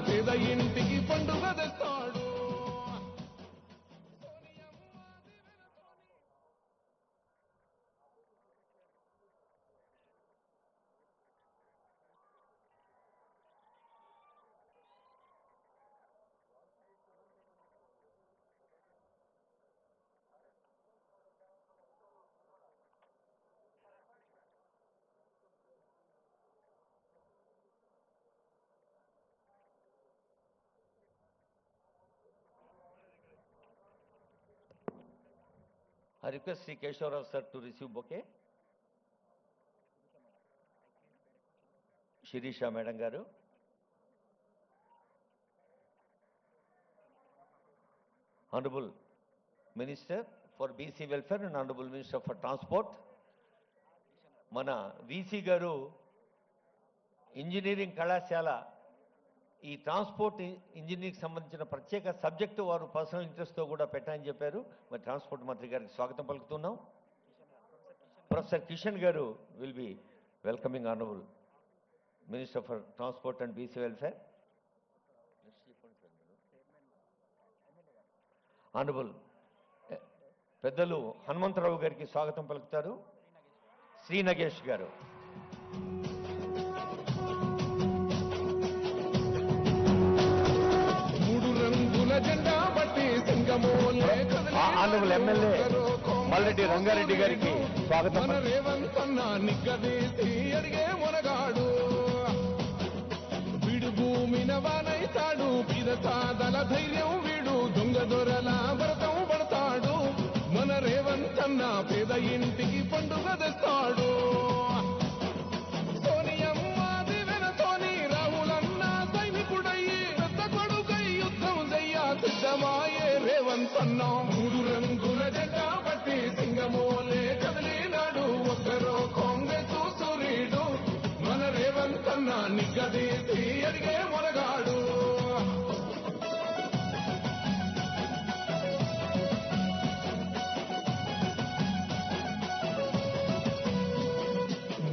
పేద ఇంటికి పండుగ తెస్తాడు. I request Sri Keshavarao sir to receive bouquet. Shirisha Madam Garu. Honorable Minister for BC Welfare and Honorable Minister for Transport. Mana VC Garu Engineering Kalashala ఈ transport engineering సంబంధించిన ప్రత్యేక subject వారు personal ఇంట్రెస్ట్తో కూడా పెట్టాలని చెప్పారు. మరి ట్రాన్స్పోర్ట్ మంత్రి గారికి స్వాగతం పలుకుతున్నాం. ప్రొఫెసర్ కిషన్ గారు will be welcoming honourable minister for transport and BC welfare. Honourable పెద్దలు హనుమంతరావు గారికి స్వాగతం పలుకుతారు. శ్రీ నగేష్ గారు. ఆనరబుల్ ఎమ్మెల్యే మల్రెడ్డి రంగారెడ్డి గారికి స్వాగతం. రేవంతన్నా నిగ్గదీసి అడిగే మునగాడు, వీడు భూమిన వానైతాడు, పీద సాదల ధైర్యం వీడు, దొంగ దొరల భరతం పడతాడు. మన రేవంతన్నా పేద ఇంటికి పండుగ తెస్తాడు. సిద్ధమాయే రేవంతన్నా మూడు రంగుల జెండా పట్టి సింగమోలే కదిలినాడు. ఒక్కరో కాంగ్రెస్ సూరీడు, మన రేవంతన్నా నిగ్గదీసి అడిగే మొనగాడు.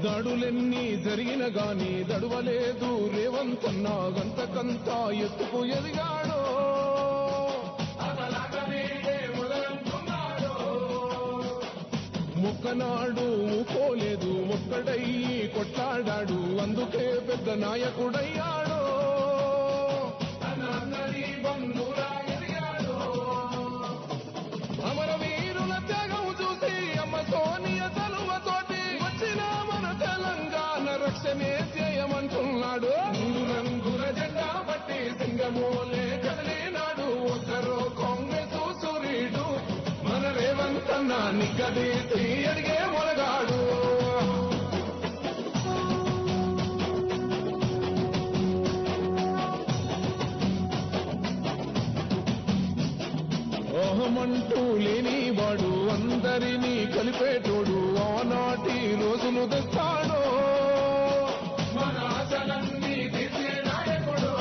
దాడులెన్ని జరిగిన గాని దడువలేదు రేవంతన్నా, గంతకంతా ఎత్తుకు ఎదిగాడు. మొక్కనాడు పోలేదు, ఒక్కడయ్యి కొట్లాడాడు, అందుకే పెద్ద నాయకుడయ్యాడు. అమరవీరుల త్యాగం చూసి అమ్మ సోనియ తలువతోటి వచ్చిన మన తెలంగాణ రక్షణే చేయమంటున్నాడు. మూడు రంగుల జెండా పట్టి సింగమోలే కదిలినాడు. ఒక్కరో కాంగ్రెస్ సూరీడు, మన రేవంతన్నా నిగ్గదీసి అడిగే మొనగాడు. ఓహమంటూ లేనివాడు, అందరినీ కలిపేటోడు, ఆనాటి రోజులు తెస్తాడు. మన ఆశలన్నీ తీర్చే నాయకుడు.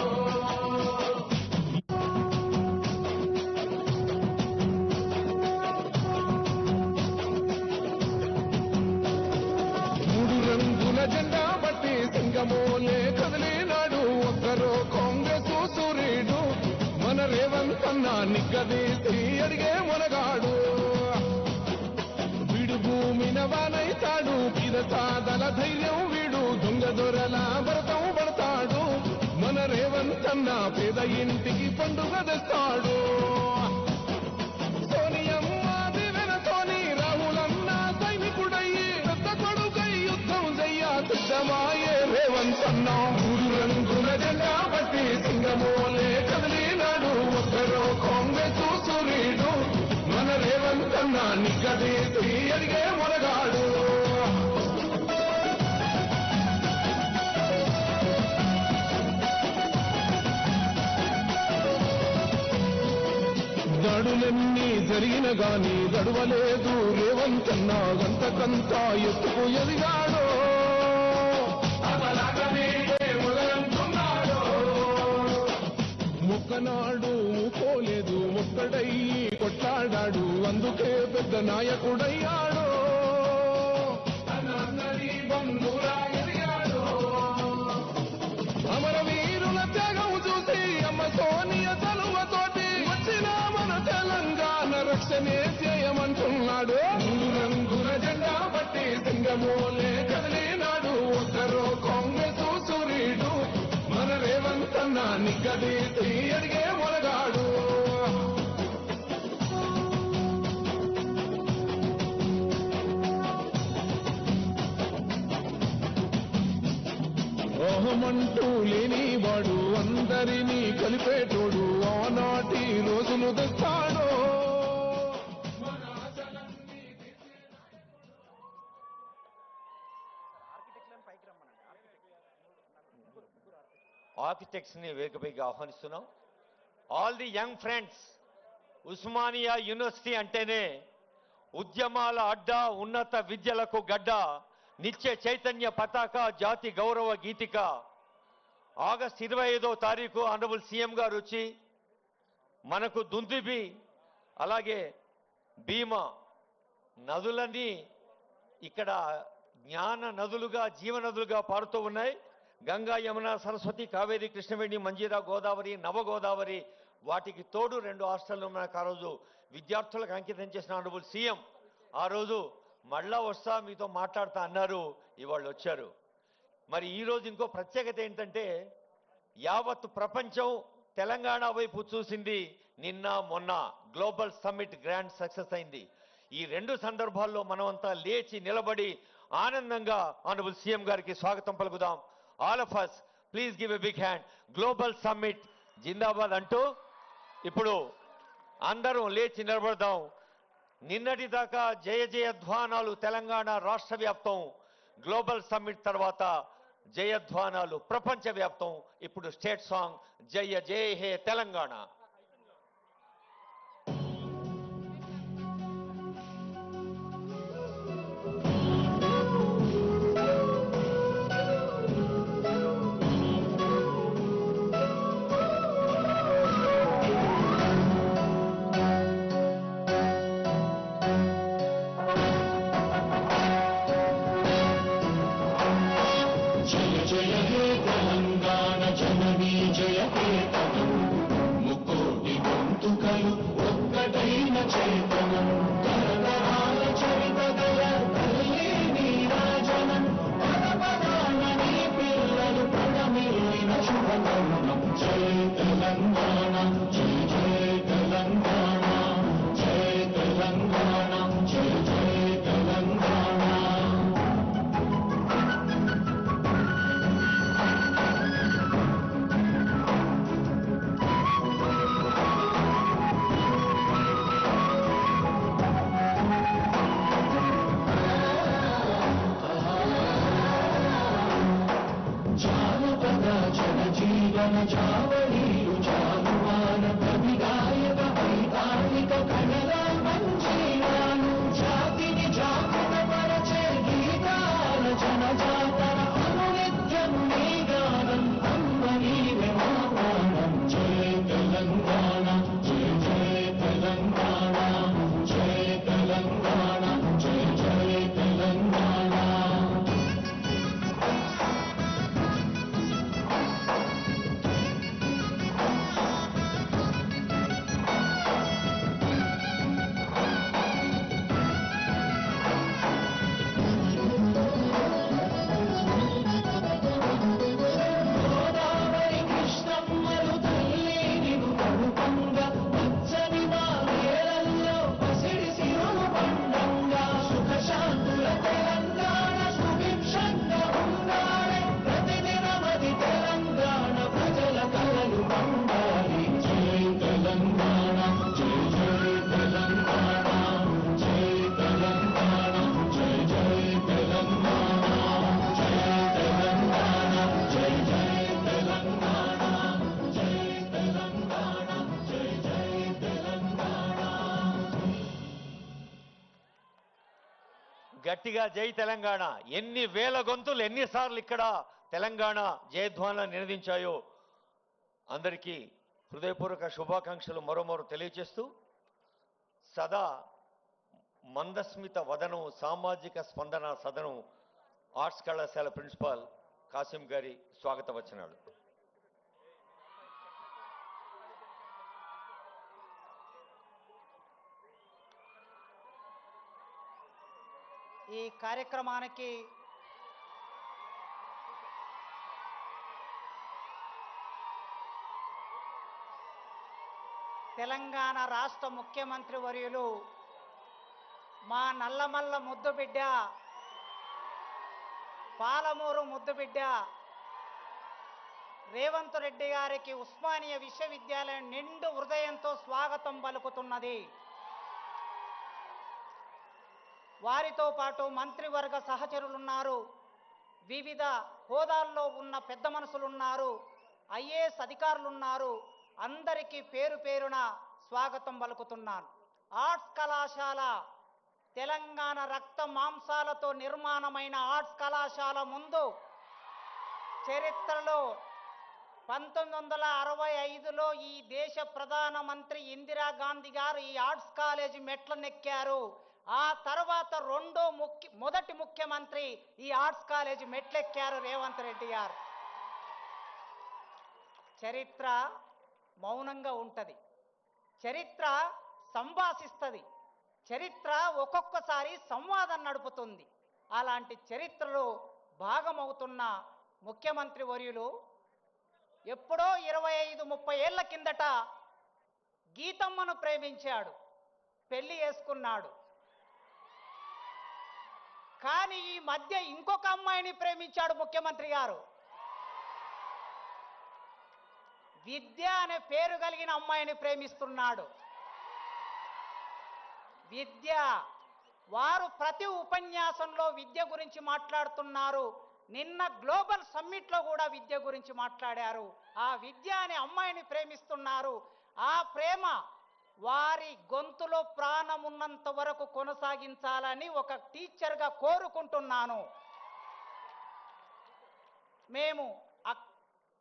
జెండా బట్టి సింగమోలే కదిలినాడు. ఒక్కరో కాంగ్రెస్ సూరీడు, మన రేవంతన్నా నిగ్గదీసి అడిగే మొనగాడు. వీడు భూమిన వానైతాడు, పీద సాదల ధైర్యం వీడు, దొంగ దొరల భరతం పడతాడు. మన రేవంతన్నా పేద ఇంటికి పండుగ తెస్తాడు. సిద్ధమాయే రేవంతన్నా మూడు రంగుల జెండా పట్టి సింగమోలే కదిలినాడు. ఒక్కరో కాంగ్రెస్ సూరీడు, మన రేవంతన్నా నిగ్గదీసి అడిగే మొనగాడు. దాడులెన్ని జరిగిన గాని దడువలేదు రేవంతన్నా, గంతకంతా ఎత్తుకు ఎదిగాడు. మొక్కనాడు పోలేదు, ఒక్కడయ్యి కొట్లాడాడు, అందుకే పెద్ద నాయకుడయ్యాడు. అమరవీరుల త్యాగం చూసి రక్షణే చేయమంటున్నాడు రంగుల జెండా బట్టి సింగమోలే కదిలినాడు ఒక్కరో కాంగ్రెస్ సూర్యుడు మన రేవంత్ అన్న నిగ్గదీసి అడిగే మొలగాడు ఓహమంటూ లేనివాడు అందరినీ కలిపేటోడు ఆనాటి రోజులు తెస్తాడు ఆర్కిటెక్ట్స్ ని వేదికపైకి ఆహ్వానిస్తున్నాం. All the young friends, Osmania university అంటేనే ఉద్యమాల అడ్డా, ఉన్నత విద్యలకు గడ్డ, నిత్య చైతన్య పతాక, జాతి గౌరవ గీతిక. ఆగస్టు 25వ తారీఖు ఆనరబుల్ సీఎం గారు వచ్చి మనకు దుందుబి అలాగే భీమా నదులన్నీ ఇక్కడ జ్ఞాన నదులుగా జీవనదులుగా పారుతూ ఉన్నాయి. గంగా, యమున, సరస్వతి, కావేరి, కృష్ణవేణి, మంజీరా, గోదావరి, నవగోదావరి, వాటికి తోడు 2 హాస్టళ్లు మనకు ఆ రోజు విద్యార్థులకు అంకితం చేసిన ఆనరబుల్ సీఎం ఆ రోజు మళ్ళా వస్తా మీతో మాట్లాడుతా అన్నారు. ఇవాళ వచ్చారు. మరి ఈరోజు ఇంకో ప్రత్యేకత ఏంటంటే యావత్ ప్రపంచం తెలంగాణ వైపు చూసింది. నిన్న మొన్న గ్లోబల్ సమ్మిట్ గ్రాండ్ సక్సెస్ అయింది. ఈ 2 సందర్భాల్లో మనమంతా లేచి నిలబడి ఆనందంగా ఆనరబుల్ సీఎం గారికి స్వాగతం పలుకుదాం. All of us please give a big hand. Global summit జిందాబాద్ అంటూ ఇప్పుడు అందరం లేచి నిలబడదాం. నిన్నటి దాకా జయ జయధ్వానాలు తెలంగాణ రాష్ట్ర వ్యాప్తం, గ్లోబల్ సమ్మిట్ తర్వాత జయధ్వానాలు ప్రపంచ వ్యాప్తం. ఇప్పుడు స్టేట్ సాంగ్ జయ జయ హే తెలంగాణ. గట్టిగా జై తెలంగాణ. ఎన్ని వేల గొంతులు ఎన్నిసార్లు ఇక్కడ తెలంగాణ జయధ్వానాలు నినదించాయో అందరికీ హృదయపూర్వక శుభాకాంక్షలు మరోమారు తెలియజేస్తూ సదా మందస్మిత వదనం, సామాజిక స్పందన సదనం ఆర్ట్స్ కళాశాల ప్రిన్సిపాల్ కాసిం గారి స్వాగత వచనాలు. ఈ కార్యక్రమానికి తెలంగాణ రాష్ట్ర ముఖ్యమంత్రి వర్యులు మా నల్లమల్ల ముద్దుబిడ్డ, పాలమూరు ముద్దుబిడ్డ రేవంత్ రెడ్డి గారికి ఉస్మానియా విశ్వవిద్యాలయం నిండు హృదయంతో స్వాగతం పలుకుతున్నది. వారితో పాటు మంత్రివర్గ సహచరులున్నారు, వివిధ హోదాల్లో ఉన్న పెద్ద మనుషులున్నారు, ఐఏఎస్ అధికారులున్నారు. అందరికీ పేరు పేరున స్వాగతం పలుకుతున్నాను. ఆర్ట్స్ కళాశాల తెలంగాణ రక్త మాంసాలతో నిర్మాణమైన ఆర్ట్స్ కళాశాల ముందు చరిత్రలో 1965లో ఈ దేశ ప్రధానమంత్రి ఇందిరాగాంధీ గారు ఈ ఆర్ట్స్ కాలేజీ మెట్లనెక్కారు. ఆ తర్వాత మొదటి ముఖ్యమంత్రి ఈ ఆర్ట్స్ కాలేజీ మెట్లెక్కారు రేవంత్ రెడ్డి గారు. చరిత్ర మౌనంగా ఉంటది, చరిత్ర సంభాషిస్తుంది, చరిత్ర ఒక్కొక్కసారి సంవాదం నడుపుతుంది. అలాంటి చరిత్రలో భాగమవుతున్న ముఖ్యమంత్రి వర్యులు ఎప్పుడో 25-30 ఏళ్ల కిందట గీతమ్మను ప్రేమించాడు, పెళ్లి చేసుకున్నాడు. కానీ ఈ మధ్య ఇంకొక అమ్మాయిని ప్రేమించాడు ముఖ్యమంత్రి గారు. విద్య అనే పేరు కలిగిన అమ్మాయిని ప్రేమిస్తున్నాడు. విద్య, వారు ప్రతి ఉపన్యాసంలో విద్య గురించి మాట్లాడుతున్నారు. నిన్న గ్లోబల్ సమ్మిట్లో కూడా విద్య గురించి మాట్లాడారు. ఆ విద్య అనే అమ్మాయిని ప్రేమిస్తున్నారు. ఆ ప్రేమ వారి గొంతులో ప్రాణం ఉన్నంత వరకు కొనసాగించాలని ఒక టీచర్గా కోరుకుంటున్నాను. మేము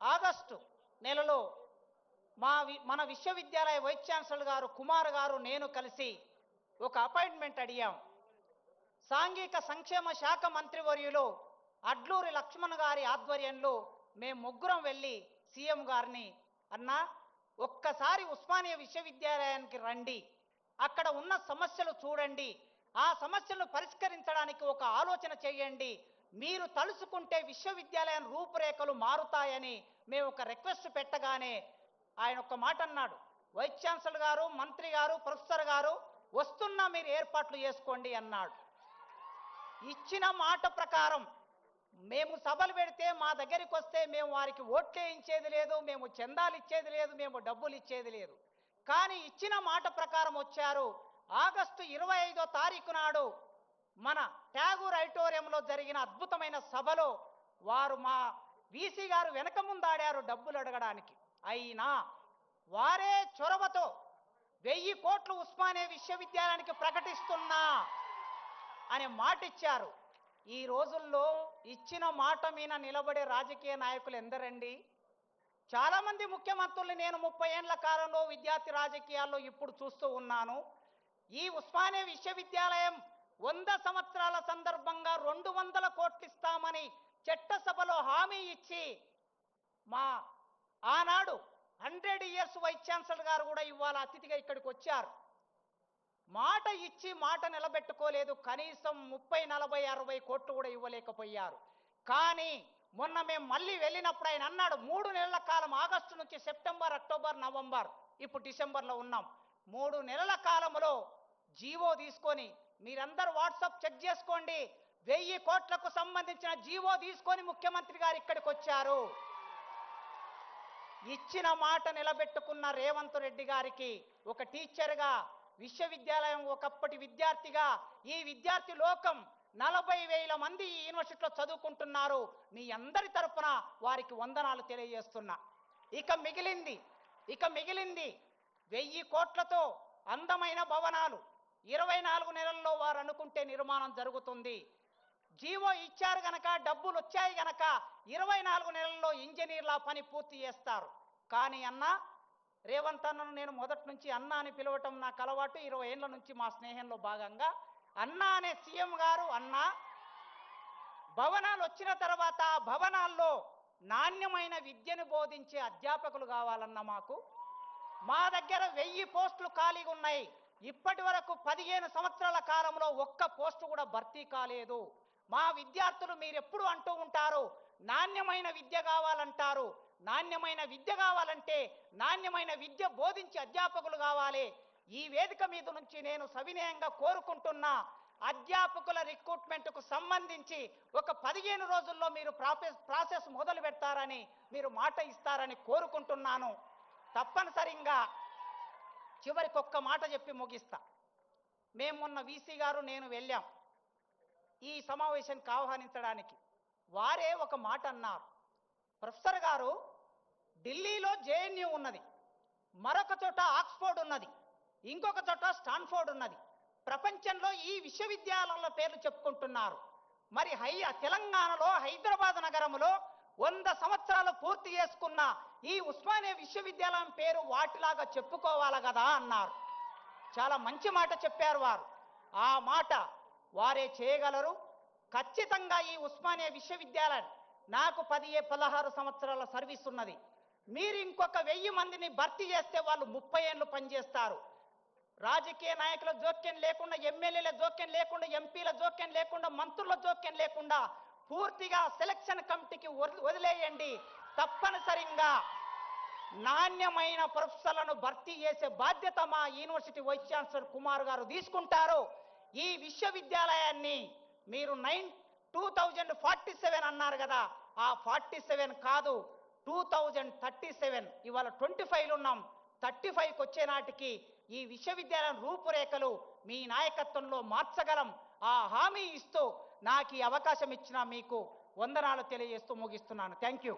ఆగస్టు నెలలో మన విశ్వవిద్యాలయ వైస్ ఛాన్సలర్ గారు కుమార్ గారు నేను కలిసి ఒక అపాయింట్మెంట్ అడిగాం. సాంఘిక సంక్షేమ శాఖ మంత్రివర్యులు అడ్లూరి లక్ష్మణ్ గారి ఆధ్వర్యంలో మేము ముగ్గురం వెళ్ళి సీఎం గారిని, అన్నా ఒక్కసారి ఉస్మానియా విశ్వవిద్యాలయానికి రండి, అక్కడ ఉన్న సమస్యలు చూడండి, ఆ సమస్యలను పరిష్కరించడానికి ఒక ఆలోచన చేయండి, మీరు తలుసుకుంటే విశ్వవిద్యాలయం రూపురేఖలు మారుతాయని మేము ఒక రిక్వెస్ట్ పెట్టగానే ఆయన ఒక మాట అన్నాడు, వైస్ ఛాన్సలర్ గారు, మంత్రి గారు, ప్రొఫెసర్ గారు వస్తున్నా, మీరు ఏర్పాట్లు చేసుకోండి అన్నాడు. ఇచ్చిన మాట ప్రకారం మేము సభలు పెడితే మా దగ్గరికి వస్తే మేము వారికి ఓట్లే ఇచ్చేది లేదు, మేము చందాలు ఇచ్చేది లేదు, మేము డబ్బులు ఇచ్చేది లేదు. కానీ ఇచ్చిన మాట ప్రకారం వచ్చారు. ఆగస్టు 25వ తారీఖు నాడు మన ట్యాగూర్ ఆడిటోరియంలో జరిగిన అద్భుతమైన సభలో వారు మా వీసీ గారు వెనక ముందాడారు డబ్బులు అడగడానికి. అయినా వారే చొరవతో 1000 కోట్లు ఉస్మానియా విశ్వవిద్యాలయానికి ప్రకటిస్తున్నా అనే మాట ఇచ్చారు. ఈ రోజుల్లో ఇచ్చిన మాట మీద నిలబడే రాజకీయ నాయకులు ఎందరండి? చాలామంది ముఖ్యమంత్రులు నేను 30 ఏళ్ల కాలంలో విద్యార్థి రాజకీయాల్లో ఇప్పుడు చూస్తూ ఉన్నాను. ఈ ఉస్మానియా విశ్వవిద్యాలయం 100 సంవత్సరాల సందర్భంగా 200 కోట్లు ఇస్తామని చట్టసభలో హామీ ఇచ్చి మా ఆనాడు 100 ఇయర్స్ వైస్ ఛాన్సలర్ గారు కూడా ఇవాళ అతిథిగా ఇక్కడికి వచ్చారు. మాట ఇచ్చి మాట నిలబెట్టుకోలేదు. కనీసం 30, 40, 60 కోట్లు కూడా ఇవ్వలేకపోయారు. కానీ మొన్న మేము మళ్ళీ వెళ్ళినప్పుడు ఆయన అన్నాడు, 3 నెలల కాలం, ఆగస్టు నుంచి సెప్టెంబర్, అక్టోబర్, నవంబర్, ఇప్పుడు డిసెంబర్లో ఉన్నాం, 3 నెలల కాలంలో జీవో తీసుకొని, మీరందరూ వాట్సాప్ చెక్ చేసుకోండి, 1000 కోట్లకు సంబంధించిన జీవో తీసుకొని ముఖ్యమంత్రి గారు ఇక్కడికి వచ్చారు. ఇచ్చిన మాట నిలబెట్టుకున్న రేవంత్ రెడ్డి గారికి ఒక టీచర్గా, విశ్వవిద్యాలయం ఒకప్పటి విద్యార్థిగా, ఈ విద్యార్థి లోకం 40,000 మంది ఈ యూనివర్సిటీలో చదువుకుంటున్నారు. మీ అందరి తరపున వారికి వందనాలు తెలియజేస్తున్నా. ఇక మిగిలింది 1000 కోట్లతో అందమైన భవనాలు 24 నెలల్లో వారు అనుకుంటే నిర్మాణం జరుగుతుంది. జీవో ఇచ్చారు గనక, డబ్బులు వచ్చాయి గనక 24 నెలల్లో ఇంజనీర్ల పని పూర్తి చేస్తారు. కానీ అన్నా, రేవంత్ అన్నను నేను మొదటి నుంచి అన్నా అని పిలవటం నాకు అలవాటు. 20 ఏళ్ల నుంచి మా స్నేహంలో భాగంగా అన్నా అనే సీఎం గారు, అన్నా భవనాలు వచ్చిన తర్వాత ఆ భవనాల్లో నాణ్యమైన విద్యను బోధించే అధ్యాపకులు కావాలన్నా మాకు. మా దగ్గర 1000 పోస్టులు ఖాళీగా ఉన్నాయి. ఇప్పటి వరకు 15 సంవత్సరాల కాలంలో ఒక్క పోస్టు కూడా భర్తీ కాలేదు. మా విద్యార్థులు మీరు ఎప్పుడు అంటూ ఉంటారు, నాణ్యమైన విద్య కావాలంటారు. నాణ్యమైన విద్య కావాలంటే నాణ్యమైన విద్య బోధించే అధ్యాపకులు కావాలి. ఈ వేదిక మీద నుంచి నేను సవినయంగా కోరుకుంటున్నా, అధ్యాపకుల రిక్రూట్మెంట్కు సంబంధించి ఒక 15 రోజుల్లో మీరు ప్రాసెస్ మొదలు పెడతారని, మీరు మాట ఇస్తారని కోరుకుంటున్నాను. తప్పనిసరిగా చివరికి ఒక్క మాట చెప్పి ముగిస్తా. మేము మొన్న వీసీ గారు నేను వెళ్ళాం ఈ సమావేశానికి ఆహ్వానించడానికి. వారే ఒక మాట అన్నారు, ప్రొఫెసర్ గారు ఢిల్లీలో జేఎన్యూ ఉన్నది, మరొక చోట ఆక్స్ఫోర్డ్ ఉన్నది, ఇంకొక చోట స్టాన్ఫోర్డ్ ఉన్నది. ప్రపంచంలో ఈ విశ్వవిద్యాలయాల పేర్లు చెప్పుకుంటున్నారు. మరి తెలంగాణలో హైదరాబాద్ నగరంలో 100 సంవత్సరాలు పూర్తి చేసుకున్న ఈ ఉస్మానియా విశ్వవిద్యాలయం పేరు వాటిలాగా చెప్పుకోవాలి కదా అన్నారు. చాలా మంచి మాట చెప్పారు వారు. ఆ మాట వారే చేయగలరు. ఖచ్చితంగా ఈ ఉస్మానియా విశ్వవిద్యాలయం నాకు 16 సంవత్సరాల సర్వీస్ ఉన్నది. మీరు ఇంకొక 1000 మందిని భర్తీ చేస్తే వాళ్ళు 30 ఏళ్ళు పనిచేస్తారు. రాజకీయ నాయకుల జోక్యం లేకుండా, ఎమ్మెల్యేల జోక్యం లేకుండా, ఎంపీల జోక్యం లేకుండా, మంత్రుల జోక్యం లేకుండా పూర్తిగా సెలక్షన్ కమిటీకి వదిలేయండి. తప్పనిసరిగా నాణ్యమైన ప్రొఫెసర్లను భర్తీ చేసే బాధ్యత మా యూనివర్సిటీ వైస్ ఛాన్సలర్ కుమార్ గారు తీసుకుంటారు. ఈ విశ్వవిద్యాలయాన్ని మీరు 2047 అన్నారు కదా, ఆ 47 కాదు 2037. ఇవాళ 25లో ఉన్నాం. 35కి వచ్చే నాటికి ఈ విశ్వవిద్యాలయం రూపురేఖలు మీ నాయకత్వంలో మార్చగలం. ఆ హామీ ఇస్తూ నాకు ఈ అవకాశం ఇచ్చిన మీకు వందనాలు తెలియజేస్తూ ముగిస్తున్నాను. Thank you.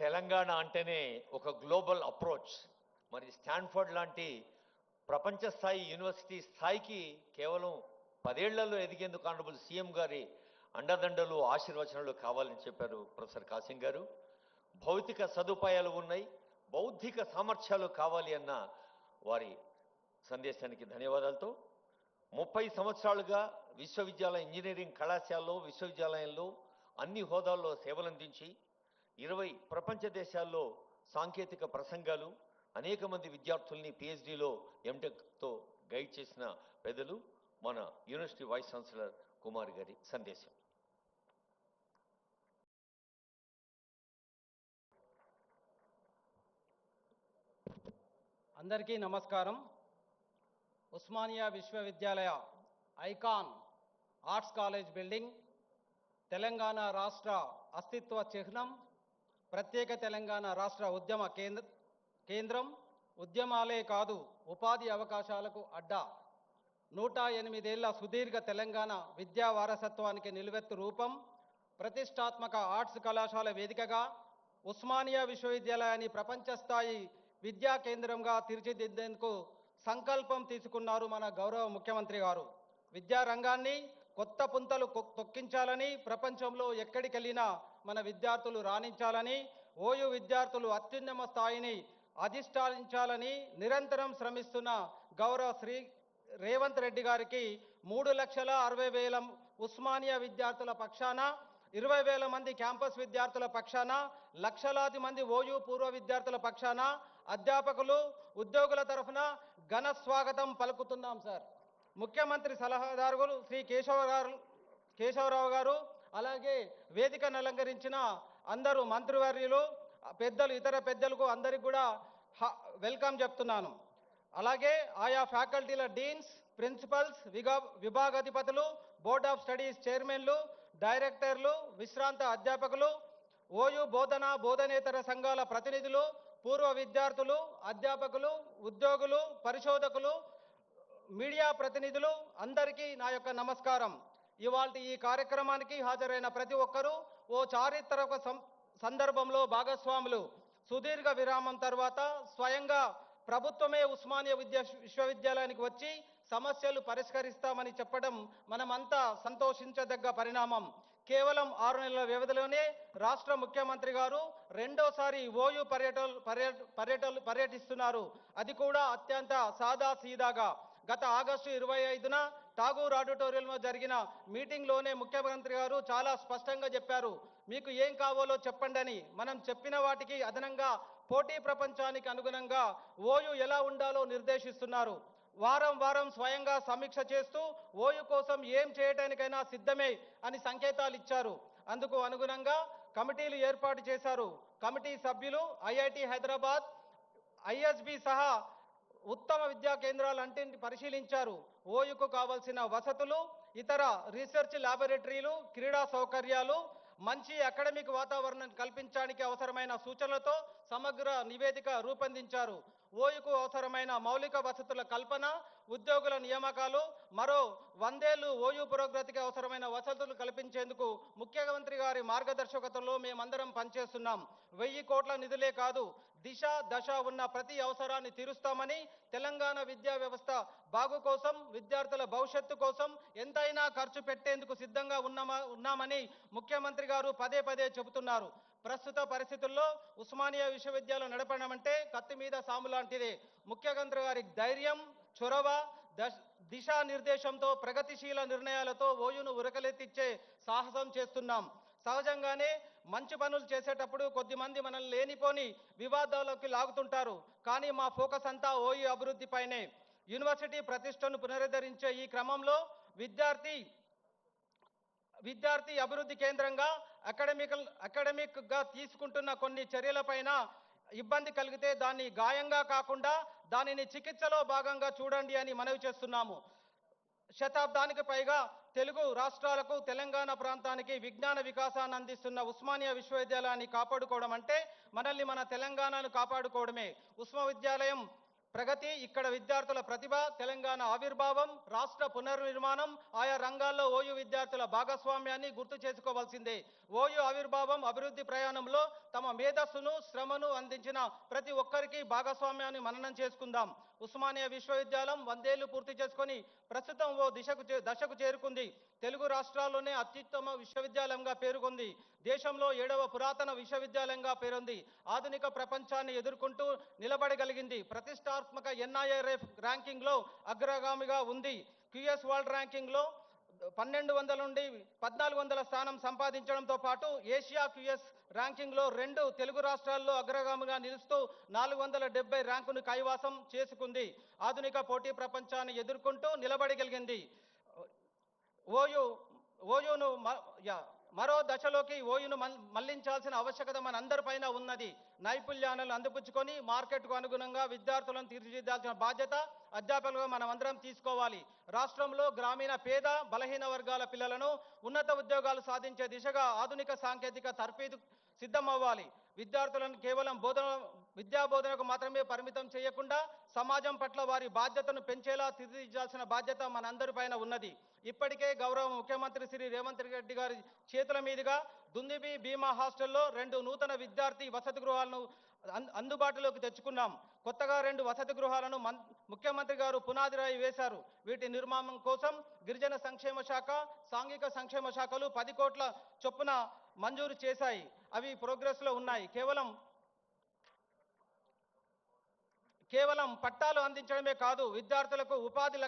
తెలంగాణ అంటేనే ఒక గ్లోబల్ అప్రోచ్. మరి స్టాన్ఫోర్డ్ లాంటి ప్రపంచ స్థాయి యూనివర్సిటీ స్థాయికి కేవలం 10 ఏళ్లలో ఎదిగేందుకు ఆనరబుల్ సీఎం గారి అండదండలు, ఆశీర్వచనాలు కావాలని చెప్పారు ప్రొఫెసర్ కాసిం గారు. భౌతిక సదుపాయాలు ఉన్నాయి, బౌద్ధిక సామర్థ్యాలు కావాలి అన్న వారి సందేశానికి ధన్యవాదాలతో 30 సంవత్సరాలుగా విశ్వవిద్యాలయ ఇంజనీరింగ్ కళాశాలలో, విశ్వవిద్యాలయంలో అన్ని హోదాల్లో సేవలందించి 20 ప్రపంచ దేశాల్లో సాంకేతిక ప్రసంగాలు, అనేక మంది విద్యార్థుల్ని పిహెచ్డిలో ఎంటెక్తో గైడ్ చేసిన పెద్దలు మన యూనివర్సిటీ వైస్ ఛాన్సలర్ కుమార్ గారి సందేశం. అందరికీ నమస్కారం. ఉస్మానియా విశ్వవిద్యాలయ icon arts college building Telangana రాష్ట్ర అస్తిత్వ చిహ్నం, ప్రత్యేక తెలంగాణ రాష్ట్ర ఉద్యమ కేంద్రం, ఉద్యమాలే కాదు ఉపాధి అవకాశాలకు అడ్డా, 108 ఏళ్ల సుదీర్ఘ తెలంగాణ విద్యా వారసత్వానికి నిలువెత్తు రూపం, ప్రతిష్టాత్మక ఆర్ట్స్ కళాశాల వేదికగా ఉస్మానియా విశ్వవిద్యాలయాన్ని ప్రపంచ స్థాయి విద్యా కేంద్రంగా తీర్చిదిద్దేందుకు సంకల్పం తీసుకున్నారు మన గౌరవ ముఖ్యమంత్రి గారు. విద్యా రంగాన్ని కొత్త పుంతలు తొక్కించాలని, ప్రపంచంలో ఎక్కడికెళ్ళినా మన విద్యార్థులు రాణించాలని, ఓయూ విద్యార్థులు అత్యున్నత స్థాయిని అధిష్ఠించాలని నిరంతరం శ్రమిస్తున్న గౌరవ శ్రీ రేవంత్ రెడ్డి గారికి 3,60,000 ఉస్మానియా విద్యార్థుల పక్షాన, 20,000 మంది క్యాంపస్ విద్యార్థుల పక్షాన, లక్షలాది మంది ఓయూ పూర్వ విద్యార్థుల పక్షాన, అధ్యాపకులు, ఉద్యోగుల తరఫున ఘన స్వాగతం పలుకుతున్నాం సార్. ముఖ్యమంత్రి సలహాదారు శ్రీ కేశవరావు గారు, అలాగే వేదికను అలంకరించిన అందరూ మంత్రివర్యులు, పెద్దలు, ఇతర పెద్దలకు అందరికి కూడా వెల్కమ్ చెప్తున్నాను. అలాగే ఆయా ఫ్యాకల్టీల డీన్స్, ప్రిన్సిపల్స్, విభాగాధిపతులు, బోర్డ్ ఆఫ్ స్టడీస్ చైర్మన్లు, డైరెక్టర్లు, విశ్రాంత అధ్యాపకులు, ఓయూ బోధనేతర సంఘాల ప్రతినిధులు, పూర్వ విద్యార్థులు, అధ్యాపకులు, ఉద్యోగులు, పరిశోధకులు, మీడియా ప్రతినిధులు అందరికీ నా యొక్క నమస్కారం. ఇవాల్టి ఈ కార్యక్రమానికి హాజరైన ప్రతి ఒక్కరూ ఓ చారిత్రక సందర్భంలో భాగస్వాములు. సుదీర్ఘ విరామం తర్వాత స్వయంగా ప్రభుత్వమే ఉస్మానియా విశ్వవిద్యాలయానికి వచ్చి సమస్యలు పరిష్కరిస్తామని చెప్పడం మనమంతా సంతోషించదగ్గ పరిణామం. కేవలం 6 నెలల వ్యవధిలోనే రాష్ట్ర ముఖ్యమంత్రి గారు రెండోసారి ఓయూ పర్యటిస్తున్నారు. అది కూడా అత్యంత సాదా సీదాగా. గత ఆగస్టు 25న ఠాగూర్ ఆడిటోరియంలో జరిగిన మీటింగ్లోనే ముఖ్యమంత్రి గారు చాలా స్పష్టంగా చెప్పారు, మీకు ఏం కావాలో చెప్పండి అని మనం చెప్పిన వాటికి అదనంగా పోటీ ప్రపంచానికి అనుగుణంగా ఓయూ ఎలా ఉండాలో నిర్దేశిస్తున్నారు. వారం వారం స్వయంగా సమీక్ష చేస్తూ ఓయూ కోసం ఏం చేయడానికైనా సిద్ధమే అని సంకేతాలు ఇచ్చారు. అందుకు అనుగుణంగా కమిటీలు ఏర్పాటు చేశారు. కమిటీ సభ్యులు ఐఐటి హైదరాబాద్, ఐఎస్బి సహా ఉత్తమ విద్యా కేంద్రాలన్నింటిని పరిశీలించారు. ఓయూకు కావాల్సిన వసతులు, ఇతర రీసెర్చ్ ల్యాబొరేటరీలు, క్రీడా సౌకర్యాలు, మంచి అకాడమిక్ వాతావరణం కల్పించడానికి అవసరమైన సూచనలతో సమగ్ర నివేదిక రూపొందించారు. ఓయూకు అవసరమైన మౌలిక వసతుల కల్పన, ఉద్యోగుల నియామకాలు, మరో 100 ఏళ్లు ఓయూ పురోగతికి అవసరమైన వసతులు కల్పించేందుకు ముఖ్యమంత్రి గారి మార్గదర్శకత్వంలో మేమందరం పనిచేస్తున్నాం. 1000 కోట్ల నిధులే కాదు, దిశ దశ ఉన్న ప్రతి అవసరాన్ని తీరుస్తామని, తెలంగాణ విద్యా వ్యవస్థ బాగు కోసం, విద్యార్థుల భవిష్యత్తు కోసం ఎంతైనా ఖర్చు పెట్టేందుకు సిద్ధంగా ఉన్నామని ముఖ్యమంత్రి గారు పదే పదే చెబుతున్నారు. ప్రస్తుత పరిస్థితుల్లో ఉస్మానియా విశ్వవిద్యాలయం నడపడం అంటే కత్తి మీద సాము లాంటిదే. ముఖ్యమంత్రి గారి ధైర్యం, చొరవ, దిశానిర్దేశంతో, ప్రగతిశీల నిర్ణయాలతో ఓయూను ఉరకలెత్తిచ్చే సాహసం చేస్తున్నాం. సహజంగానే మంచి పనులు చేసేటప్పుడు కొద్దిమంది మనల్ని లేనిపోని వివాదాల్లోకి లాగుతుంటారు. కానీ మా ఫోకస్ అంతా ఓయూ అభివృద్ధిపైనే. యూనివర్సిటీ ప్రతిష్టను పునరుద్ధరించే ఈ క్రమంలో విద్యార్థి అభివృద్ధి కేంద్రంగా అకాడమిక్ గా తీసుకుంటున్న కొన్ని చర్యలపైన ఇబ్బంది కలిగితే దాన్ని గాయంగా కాకుండా దానిని చికిత్సలో భాగంగా చూడండి అని మనవి చేస్తున్నాము. శతాబ్దానికి పైగా తెలుగు రాష్ట్రాలకు, తెలంగాణ ప్రాంతానికి విజ్ఞాన వికాసాన్ని అందిస్తున్న ఉస్మానియా విశ్వవిద్యాలయాన్ని కాపాడుకోవడం అంటే మనల్ని, మన తెలంగాణను కాపాడుకోవడమే. విశ్వవిద్యాలయం ప్రగతి, ఇక్కడ విద్యార్థుల ప్రతిభ, తెలంగాణ ఆవిర్భావం, రాష్ట్ర పునర్నిర్మాణం, ఆయా రంగాల్లో ఓయూ విద్యార్థుల భాగస్వామ్యాన్ని గుర్తు చేసుకోవాల్సిందే. ఓయూ ఆవిర్భావం, అభివృద్ధి ప్రయాణంలో తమ మేధస్సును, శ్రమను అందించిన ప్రతి ఒక్కరికి భాగస్వామ్యాన్ని మననం చేసుకుందాం. ఉస్మానియా విశ్వవిద్యాలయం 100 ఏళ్లు పూర్తి చేసుకొని ప్రస్తుతం ఓ దశకు చేరుకుంది. తెలుగు రాష్ట్రాల్లోనే అత్యుత్తమ విశ్వవిద్యాలయంగా పేరుకుంది. దేశంలో 7వ పురాతన విశ్వవిద్యాలయంగా పేరుంది. ఆధునిక ప్రపంచాన్ని ఎదుర్కొంటూ నిలబడగలిగింది. ప్రతిష్టాత్మక ఎన్ఐఆర్ఎఫ్ ర్యాంకింగ్లో అగ్రగామిగా ఉంది. క్యూఎస్ వరల్డ్ ర్యాంకింగ్లో 1200 నుండి 1400 స్థానం సంపాదించడంతో పాటు ఏషియా క్యూఎస్ ర్యాంకింగ్లో 2 తెలుగు రాష్ట్రాల్లో అగ్రగామిగా నిలుస్తూ 470 ర్యాంకును కైవసం చేసుకుంది. ఆధునిక పోటీ ప్రపంచాన్ని ఎదుర్కొంటూ నిలబడగలిగింది. ఓయూను మరో దశలోకి ఓయూను మళ్లించాల్సిన ఆవశ్యకత మనందరిపైన ఉన్నది. నైపుణ్యాలను అందిపుచ్చుకొని మార్కెట్కు అనుగుణంగా విద్యార్థులను తీర్చిదిద్దాల్సిన బాధ్యత అధ్యాపకులుగా మనం అందరం తీసుకోవాలి. రాష్ట్రంలో గ్రామీణ పేద, బలహీన వర్గాల పిల్లలను ఉన్నత ఉద్యోగాలు సాధించే దిశగా ఆధునిక సాంకేతిక తర్ఫీదు సిద్ధమవ్వాలి. విద్యార్థులను కేవలం విద్యా బోధనకు మాత్రమే పరిమితం చేయకుండా సమాజం పట్ల వారి బాధ్యతను పెంచేలా తీర్చిదిద్దాల్సిన బాధ్యత మనందరిపైన ఉన్నది. ఇప్పటికే గౌరవ ముఖ్యమంత్రి శ్రీ రేవంత్ రెడ్డి గారి చేతుల మీదుగా దుందిబి భీమా హాస్టల్లో 2 నూతన విద్యార్థి వసతి గృహాలను అందుబాటులోకి తెచ్చుకున్నాం. కొత్తగా 2 వసతి గృహాలను ముఖ్యమంత్రి గారు పునాది రాయి వేశారు. వీటి నిర్మాణం కోసం గిరిజన సంక్షేమ శాఖ, సాంఘిక సంక్షేమ శాఖలు 10 కోట్ల చొప్పున మంజూరు చేశాయి. అవి ప్రోగ్రెస్ లో ఉన్నాయి. కేవలం పట్టాలు అందించడమే కాదు, విద్యార్థులకు ఉపాధి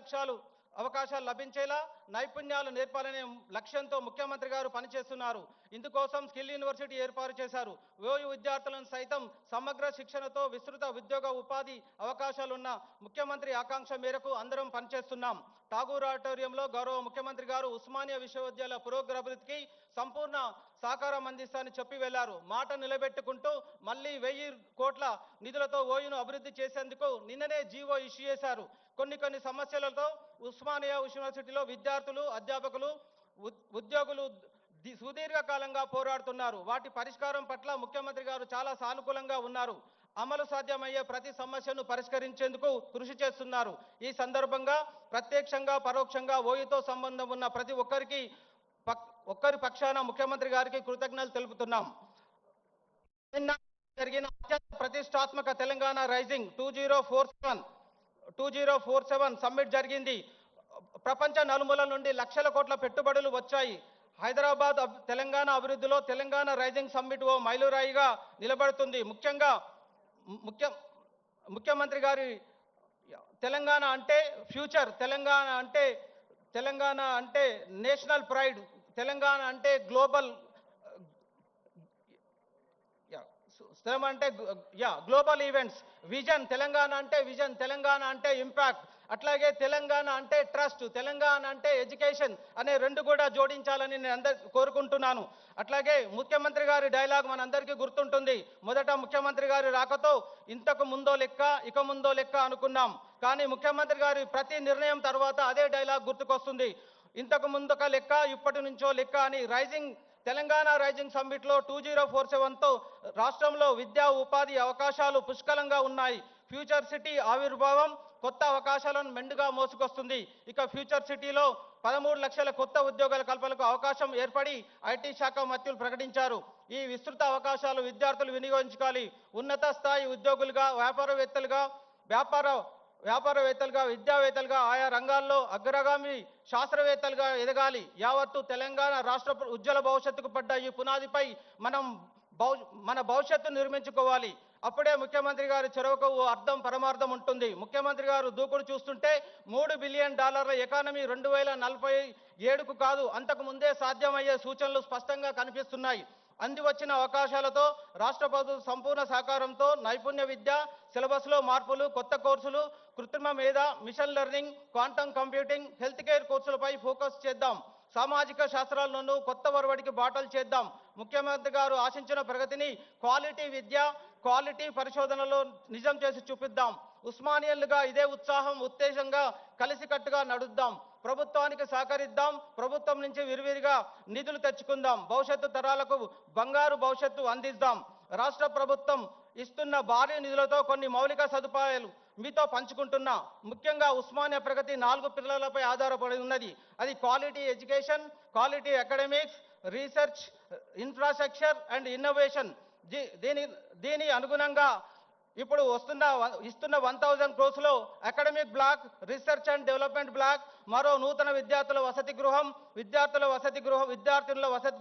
అవకాశాలు లభించేలా నైపుణ్యాలు నేర్పాలనే లక్ష్యంతో ముఖ్యమంత్రి గారు పనిచేస్తున్నారు. ఇందుకోసం స్కిల్ యూనివర్సిటీ ఏర్పాటు చేశారు. ఓయూ విద్యార్థులను సైతం సమగ్ర శిక్షణతో విస్తృత ఉద్యోగ ఉపాధి అవకాశాలున్న ముఖ్యమంత్రి ఆకాంక్ష మేరకు అందరం పనిచేస్తున్నాం. ఠాగూర్ ఆడిటోరియంలో గౌరవ ముఖ్యమంత్రి గారు ఉస్మానియా విశ్వవిద్యాలయ పురోగతికి సంపూర్ణ సహకారం అందిస్తానని చెప్పి వెళ్లారు. మాట నిలబెట్టుకుంటూ మళ్ళీ 1000 కోట్ల నిధులతో ఓయూను అభివృద్ధి చేసేందుకు నిన్ననే జీవో ఇష్యూ చేశారు. కొన్ని సమస్యలతో ఉస్మానియా యూనివర్సిటీలో విద్యార్థులు, అధ్యాపకులు, ఉద్యోగులు సుదీర్ఘకాలంగా పోరాడుతున్నారు. వాటి పరిష్కారం పట్ల ముఖ్యమంత్రి గారు చాలా సానుకూలంగా ఉన్నారు. అమలు సాధ్యమయ్యే ప్రతి సమస్యను పరిష్కరించేందుకు కృషి చేస్తున్నారు. ఈ సందర్భంగా ప్రత్యక్షంగా, పరోక్షంగా ఓయూతో సంబంధం ఉన్న ప్రతి ఒక్కరి పక్షాన ముఖ్యమంత్రి గారికి కృతజ్ఞతలు తెలుపుతున్నాం. జరిగిన అత్యంత ప్రతిష్టాత్మక తెలంగాణ రైజింగ్ 2047 సమ్మిట్ జరిగింది. ప్రపంచ నలుమూలల నుండి లక్షల కోట్ల పెట్టుబడులు వచ్చాయి. హైదరాబాద్ తెలంగాణ అభివృద్ధిలో తెలంగాణ రైజింగ్ సమ్మిట్ ఓ మైలురాయిగా నిలబడుతుంది. ముఖ్యమంత్రి గారి తెలంగాణ అంటే ఫ్యూచర్, తెలంగాణ అంటే నేషనల్ ప్రైడ్, తెలంగాణ అంటే శ్రమ అంటే గ్లోబల్ ఈవెంట్స్, విజన్ తెలంగాణ అంటే విజన్, తెలంగాణ అంటే ఇంపాక్ట్, అట్లాగే తెలంగాణ అంటే ట్రస్ట్, తెలంగాణ అంటే ఎడ్యుకేషన్ అనే రెండు కూడా జోడించాలని నేను అందరు కోరుకుంటున్నాను. అట్లాగే ముఖ్యమంత్రి గారి డైలాగ్ మనందరికీ గుర్తుంటుంది. మొదట ముఖ్యమంత్రి గారి రాకతో ఇంతకు ముందో లెక్క ఇక ముందో లెక్క అనుకున్నాం, కానీ ముఖ్యమంత్రి గారి ప్రతి నిర్ణయం తర్వాత అదే డైలాగ్ గుర్తుకొస్తుంది. ఇంతకు ముందొక లెక్క ఇప్పటి నుంచో లెక్క అని తెలంగాణ రైజింగ్ సమ్మిట్లో 2047తో రాష్ట్రంలో విద్యా ఉపాధి అవకాశాలు పుష్కలంగా ఉన్నాయి. ఫ్యూచర్ సిటీ ఆవిర్భావం కొత్త అవకాశాలను మెండుగా మోసుకొస్తుంది. ఇక ఫ్యూచర్ సిటీలో 13 లక్షల కొత్త ఉద్యోగాల కల్పనకు అవకాశం ఏర్పడి ఐటీ శాఖ మంత్రులు ప్రకటించారు. ఈ విస్తృత అవకాశాలు విద్యార్థులు వినియోగించుకోవాలి. ఉన్నత స్థాయి ఉద్యోగులుగా, వ్యాపారవేత్తలుగా, విద్యావేత్తలుగా ఆయా రంగాల్లో అగ్రగామి శాస్త్రవేత్తలుగా ఎదగాలి. యావత్తు తెలంగాణ రాష్ట్ర ఉజ్వల భవిష్యత్తుకు పడ్డ ఈ పునాదిపై మన భవిష్యత్తు నిర్మించుకోవాలి. అప్పుడే ముఖ్యమంత్రి గారి చొరవకు అర్థం పరమార్థం ఉంటుంది. ముఖ్యమంత్రి గారు దూకుడు చూస్తుంటే $3 బిలియన్ ఎకానమీ 2047కు కాదు, అంతకు ముందే సాధ్యమయ్యే సూచనలు స్పష్టంగా కనిపిస్తున్నాయి. అందివచ్చిన అవకాశాలతో రాష్ట్ర ప్రభుత్వం సంపూర్ణ సహకారంతో నైపుణ్య విద్య, సిలబస్లో మార్పులు, కొత్త కోర్సులు, కృత్రిమ మేధ, machine learning, quantum computing, health care కోర్సులపై ఫోకస్ చేద్దాం. సామాజిక శాస్త్రాలను కొత్త ఒరవడికి బాటలు చేద్దాం. ముఖ్యమంత్రి గారు ఆశించిన ప్రగతిని క్వాలిటీ విద్య, క్వాలిటీ పరిశోధనలో నిజం చేసి చూపిద్దాం. ఉస్మానియన్లుగా ఇదే ఉత్తేజంగా కలిసికట్టుగా నడుద్దాం. ప్రభుత్వానికి సహకరిద్దాం. ప్రభుత్వం నుంచి విరివిరిగా నిధులు తెచ్చుకుందాం. భవిష్యత్తు తరాలకు బంగారు భవిష్యత్తు అందిద్దాం. రాష్ట్ర ప్రభుత్వం ఇస్తున్న భారీ నిధులతో కొన్ని మౌలిక సదుపాయాలు మీతో పంచుకుంటున్నా. ముఖ్యంగా ఉస్మానియా ప్రగతి 4 పిల్లలపై ఆధారపడి ఉన్నది. అది quality education, quality academics, research, infrastructure and innovation. దీని అనుగుణంగా ఇప్పుడు ఇస్తున్న 1000 crores academic block, research and development block, మరో నూతన విద్యార్థుల వసతి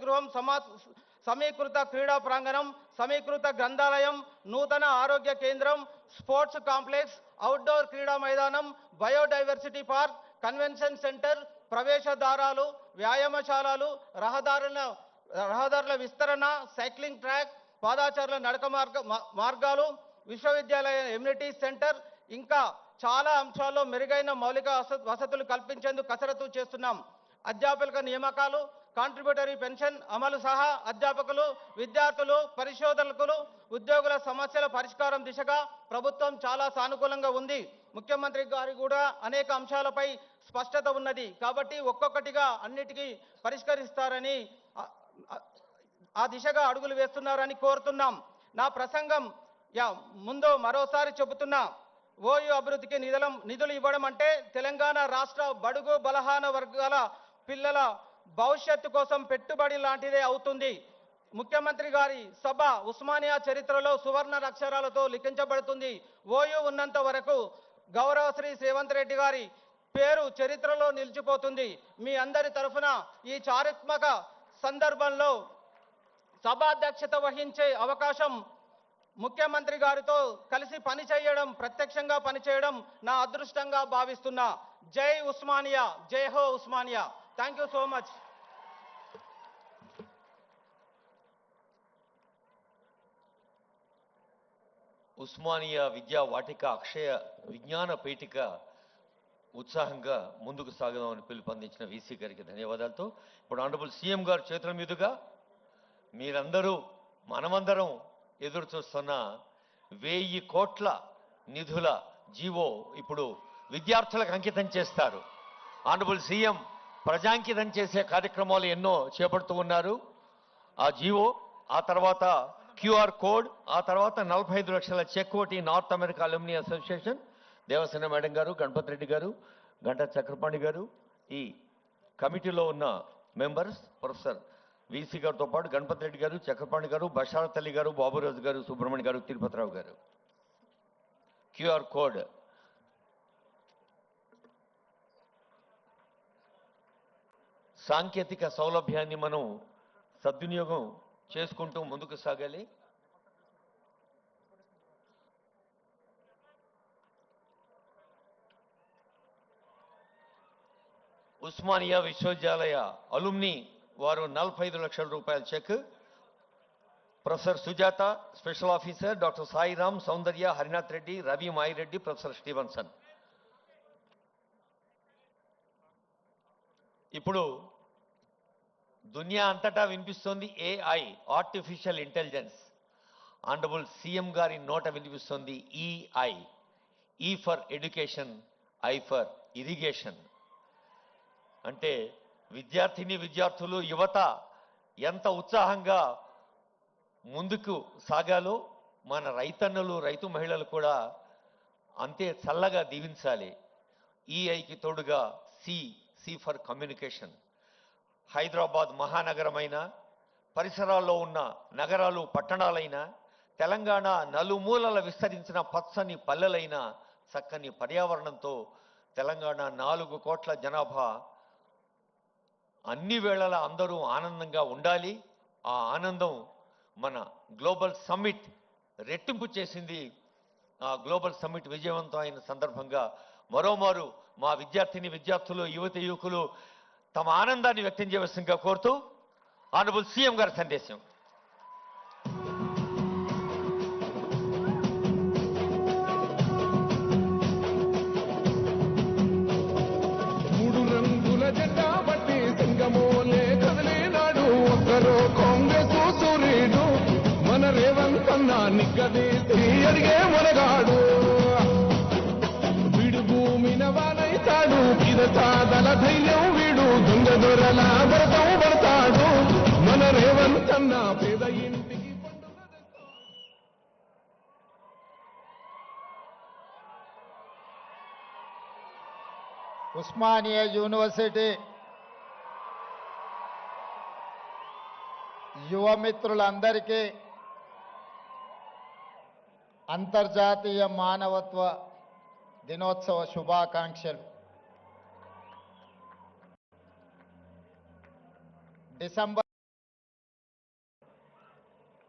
గృహం, సమీకృత క్రీడా ప్రాంగణం, సమీకృత గ్రంథాలయం, నూతన ఆరోగ్య కేంద్రం, స్పోర్ట్స్ కాంప్లెక్స్, అవుట్డోర్ క్రీడా మైదానం, బయోడైవర్సిటీ పార్క్, కన్వెన్షన్ సెంటర్, ప్రవేశ ద్వారాలు, వ్యాయామశాలలు, రహదారుల విస్తరణ, సైక్లింగ్ ట్రాక్, పాదాచారుల నడక మార్గాలు, విశ్వవిద్యాలయ ఎమ్యూనిటీస్ సెంటర్, ఇంకా చాలా అంశాల్లో మెరుగైన మౌలిక వసతులు కల్పించేందుకు కసరత్తు చేస్తున్నాం. అధ్యాపకుల నియామకాలు, కాంట్రిబ్యూటరీ పెన్షన్ అమలు సహా అధ్యాపకులు, విద్యార్థులు, పరిశోధకులు, ఉద్యోగుల సమస్యల పరిష్కారం దిశగా ప్రభుత్వం చాలా సానుకూలంగా ఉంది. ముఖ్యమంత్రి గారి కూడా అనేక అంశాలపై స్పష్టత ఉన్నది. కాబట్టి ఒక్కొక్కటిగా అన్నిటికీ పరిష్కరిస్తారని, ఆ దిశగా అడుగులు వేస్తున్నారని కోరుతున్నాం. నా ప్రసంగం ముందు మరోసారి చెబుతున్నా, ఓయూ అభివృద్ధికి నిధులు ఇవ్వడం అంటే తెలంగాణ రాష్ట్ర బడుగు బలహీన వర్గాల పిల్లల భవిష్యత్తు కోసం పెట్టుబడి లాంటిదే అవుతుంది. ముఖ్యమంత్రి గారి సభ ఉస్మానియా చరిత్రలో సువర్ణ అక్షరాలతో లిఖించబడుతుంది. ఓయూ ఉన్నంత వరకు గౌరవ శ్రీ రేవంత్ రెడ్డి గారి పేరు చరిత్రలో నిలిచిపోతుంది. మీ అందరి తరఫున ఈ చారిత్మక సందర్భంలో సభాధ్యక్షత వహించే అవకాశం, ముఖ్యమంత్రి గారితో కలిసి ప్రత్యక్షంగా పనిచేయడం నా అదృష్టంగా భావిస్తున్నా. జై ఉస్మానియా, జై హో Osmania. Thank you so much. Osmania విద్యా వాటిక అక్షయ విజ్ఞాన పీఠిక ఉత్సాహంగా ముందుకు సాగదామని పిలుపొందించిన వీసీ గారికి ధన్యవాదాలతో ఇప్పుడు ఆనరబుల్ సీఎం గారు చేతుల మీదుగా మీరందరూ మనమందరం ఎదురు చూస్తున్న 1000 కోట్ల నిధుల జీవో ఇప్పుడు విద్యార్థులకు అంకితం చేస్తారు. ఆనరబుల్ సీఎం ప్రజాంకితం చేసే కార్యక్రమాలు ఎన్నో చేపడుతూ ఉన్నారు. ఆ జీవో, ఆ తర్వాత QR కోడ్, ఆ తర్వాత 45 లక్షల చెక్ ఒకటి north America alumni association, Devasena madam గారు, గణపతి రెడ్డి గారు, గంటా చక్రపాణి గారు, ఈ కమిటీలో ఉన్న మెంబర్స్ ప్రొఫెసర్ వీసీ గారితో పాటు గణపతి రెడ్డి గారు, చక్రపాణి గారు, బషారత్ అలీ గారు, బాబురాజు గారు, సుబ్రహ్మణ్య గారు, తిరుపతిరావు గారు. QR కోడ్ సాంకేతిక సౌలభ్యాన్ని మనం సద్వినియోగం చేసుకుంటూ ముందుకు సాగాలి. ఉస్మానియా విశ్వవిద్యాలయ అలుమ్ని వారు 45 లక్షల రూపాయల cheque professor Sujatha, special officer doctor Sairam, Soundarya, Harinath Reddy, Ravi Mayireddy, professor Stevenson. ఇప్పుడు దునియా అంతటా వినిపిస్తోంది AI, artificial intelligence. Honourable CM గారి నోట వినిపిస్తోంది EI, E for education, I for irrigation. అంటే విద్యార్థులు, యువత ఎంత ఉత్సాహంగా ముందుకు సాగాలో మన రైతన్నలు, రైతు మహిళలు కూడా అంతే చల్లగా దీవించాలి. ఈఐకి తోడుగా సి ఫర్ కమ్యూనికేషన్. హైదరాబాద్ మహానగరమైన, పరిసరాల్లో ఉన్న నగరాలు, పట్టణాలైన, తెలంగాణ నలుమూలల విస్తరించిన పచ్చని పల్లెలైన, చక్కని పర్యావరణంతో తెలంగాణ 4 కోట్ల జనాభా అన్ని వేళలా అందరూ ఆనందంగా ఉండాలి. ఆ ఆనందం మన గ్లోబల్ సమ్మిట్ రెట్టింపు చేసింది. ఆ గ్లోబల్ సమ్మిట్ విజయవంతం అయిన సందర్భంగా మరోమారు మా విద్యార్థులు, యువకులు తమ ఆనందాన్ని వ్యక్తం చేయవలసిందిగా కోరుతూ ఆనరబుల్ సీఎం గారి సందేశం. మూడు రంగుల జెండా బట్టి సింగమోలే కదిలేనాడు ఒక్కరో కాంగ్రెస్ సూర్యుడు మన రేవంత్ అన్న నిగ్గదీసి అడిగే మొనగాడు. వీడు భూమిన వానైతాడు, కిరసాదల ధైర్యం వీడు, దొంగ దొరల భరతం పడతాడు. మన రేవంత్ అన్న పేద ఇంటికి పండుగ తెస్తాడు. ఉస్మానియా యూనివర్సిటీ యువమిత్రులందరికీ అంతర్జాతీయ మానవత్వ దినోత్సవ శుభాకాంక్షలు. డిసెంబర్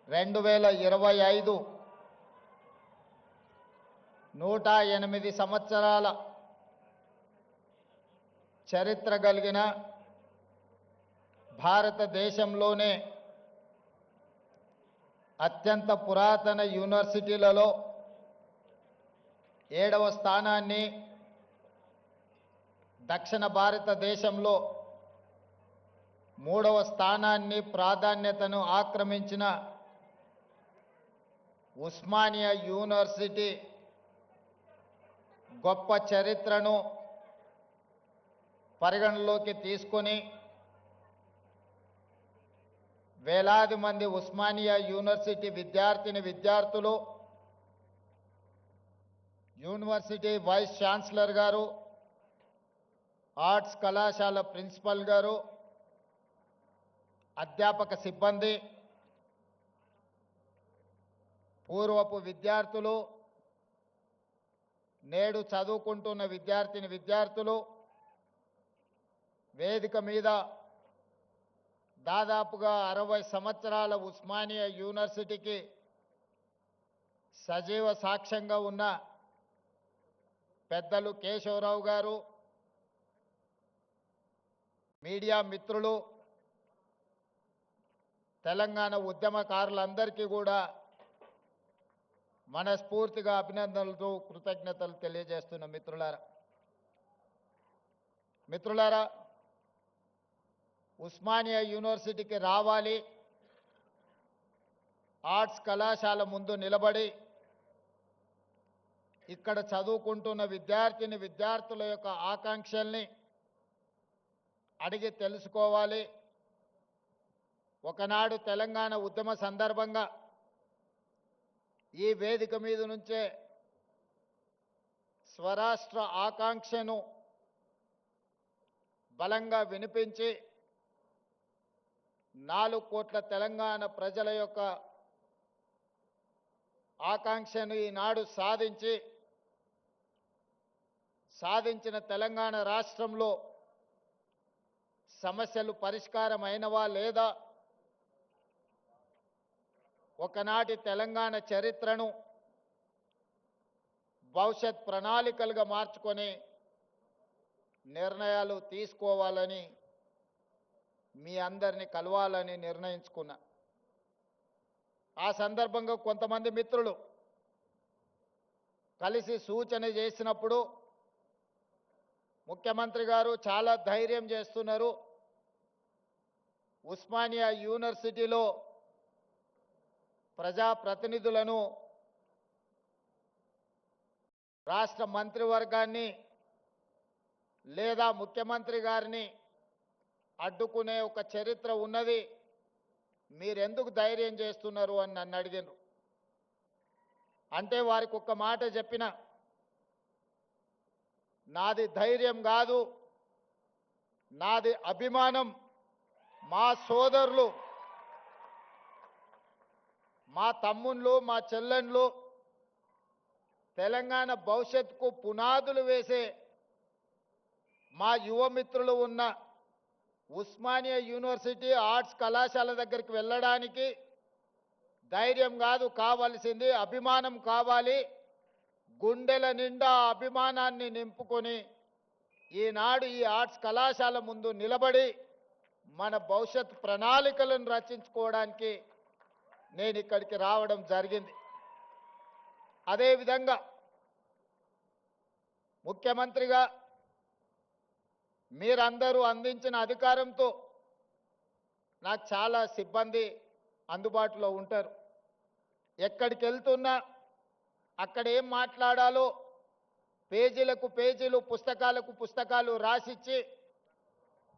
2025 108 సంవత్సరాల చరిత్ర కలిగిన భారతదేశంలోనే అత్యంత పురాతన యూనివర్సిటీలలో 7వ స్థానాన్ని, దక్షిణ భారతదేశంలో 3వ స్థానాన్ని ప్రాధాన్యతను ఆక్రమించిన ఉస్మానియా యూనివర్సిటీ గొప్ప చరిత్రను పరిగణలోకి తీసుకొని వేలాది మంది ఉస్మానియా యూనివర్సిటీ విద్యార్థులు, యూనివర్సిటీ వైస్ ఛాన్సలర్ గారు, ఆర్ట్స్ కళాశాల ప్రిన్సిపల్ గారు, అధ్యాపక సిబ్బంది, పూర్వపు విద్యార్థులు, నేడు చదువుకుంటున్న విద్యార్థులు, వేదిక మీద దాదాపుగా 60 సంవత్సరాల ఉస్మానియా యూనివర్సిటీకి సజీవ సాక్ష్యంగా ఉన్న పెద్దలు కేశవరావు గారు, మీడియా మిత్రులు, తెలంగాణ ఉద్యమకారులందరికీ కూడా మనస్ఫూర్తిగా అభినందనలతో కృతజ్ఞతలు తెలియజేస్తున్న మిత్రులారా, ఉస్మానియా యూనివర్సిటీకి రావాలి, ఆర్ట్స్ కళాశాల ముందు నిలబడి ఇక్కడ చదువుకుంటున్న విద్యార్థుల యొక్క ఆకాంక్షల్ని అడిగి తెలుసుకోవాలి. ఒకనాడు తెలంగాణ ఉద్యమ సందర్భంగా ఈ వేదిక మీద నుంచే స్వరాష్ట్ర ఆకాంక్షను బలంగా వినిపించి 4 కోట్ల తెలంగాణ ప్రజల యొక్క ఆకాంక్షను ఈనాడు సాధించిన తెలంగాణ రాష్ట్రంలో సమస్యలు పరిష్కారం అయినవా లేదా, ఒకనాటి తెలంగాణ చరిత్రను భవిష్యత్ ప్రణాళికలుగా మార్చుకొని నిర్ణయాలు తీసుకోవాలని మీ అందరినీ కలవాలని నిర్ణయించుకున్నా. ఆ సందర్భంగా కొంతమంది మిత్రులు కలిసి సూచన చేసినప్పుడు ముఖ్యమంత్రి గారు చాలా ధైర్యం చేస్తున్నారు. ఉస్మానియా యూనివర్సిటీలో ప్రజాప్రతినిధులను రాష్ట్ర మంత్రివర్గాన్ని లేదా ముఖ్యమంత్రి గారిని అడ్డుకునే ఒక చరిత్ర ఉన్నది, మీరెందుకు ధైర్యం చేస్తున్నారు అని నన్ను అడిగారు. అంటే వారికి ఒక్క మాట చెప్పిన, నాది ధైర్యం కాదు, నాది అభిమానం. మా సోదరులు, మా తమ్ముళ్ళు, మా చెల్లెండ్లు తెలంగాణ భవిష్యత్తుకు పునాదులు వేసే మా యువమిత్రులు ఉన్న ఉస్మానియా యూనివర్సిటీ ఆర్ట్స్ కళాశాల దగ్గరికి వెళ్ళడానికి ధైర్యం కాదు కావాల్సింది, అభిమానం కావాలి. గుండెల నిండా అభిమానాన్ని నింపుకొని ఈనాడు ఈ ఆర్ట్స్ కళాశాల ముందు నిలబడి మన భవిష్యత్ ప్రణాళికలను రచించుకోవడానికి నేను ఇక్కడికి రావడం జరిగింది. అదేవిధంగా ముఖ్యమంత్రిగా మీరందరూ అందించిన అధికారంతో నాకు చాలా సిబ్బంది అందుబాటులో ఉంటారు. ఎక్కడికి వెళ్తున్నా అక్కడ ఏం మాట్లాడాలో పేజీలకు పేజీలు, పుస్తకాలకు పుస్తకాలు రాసిచ్చి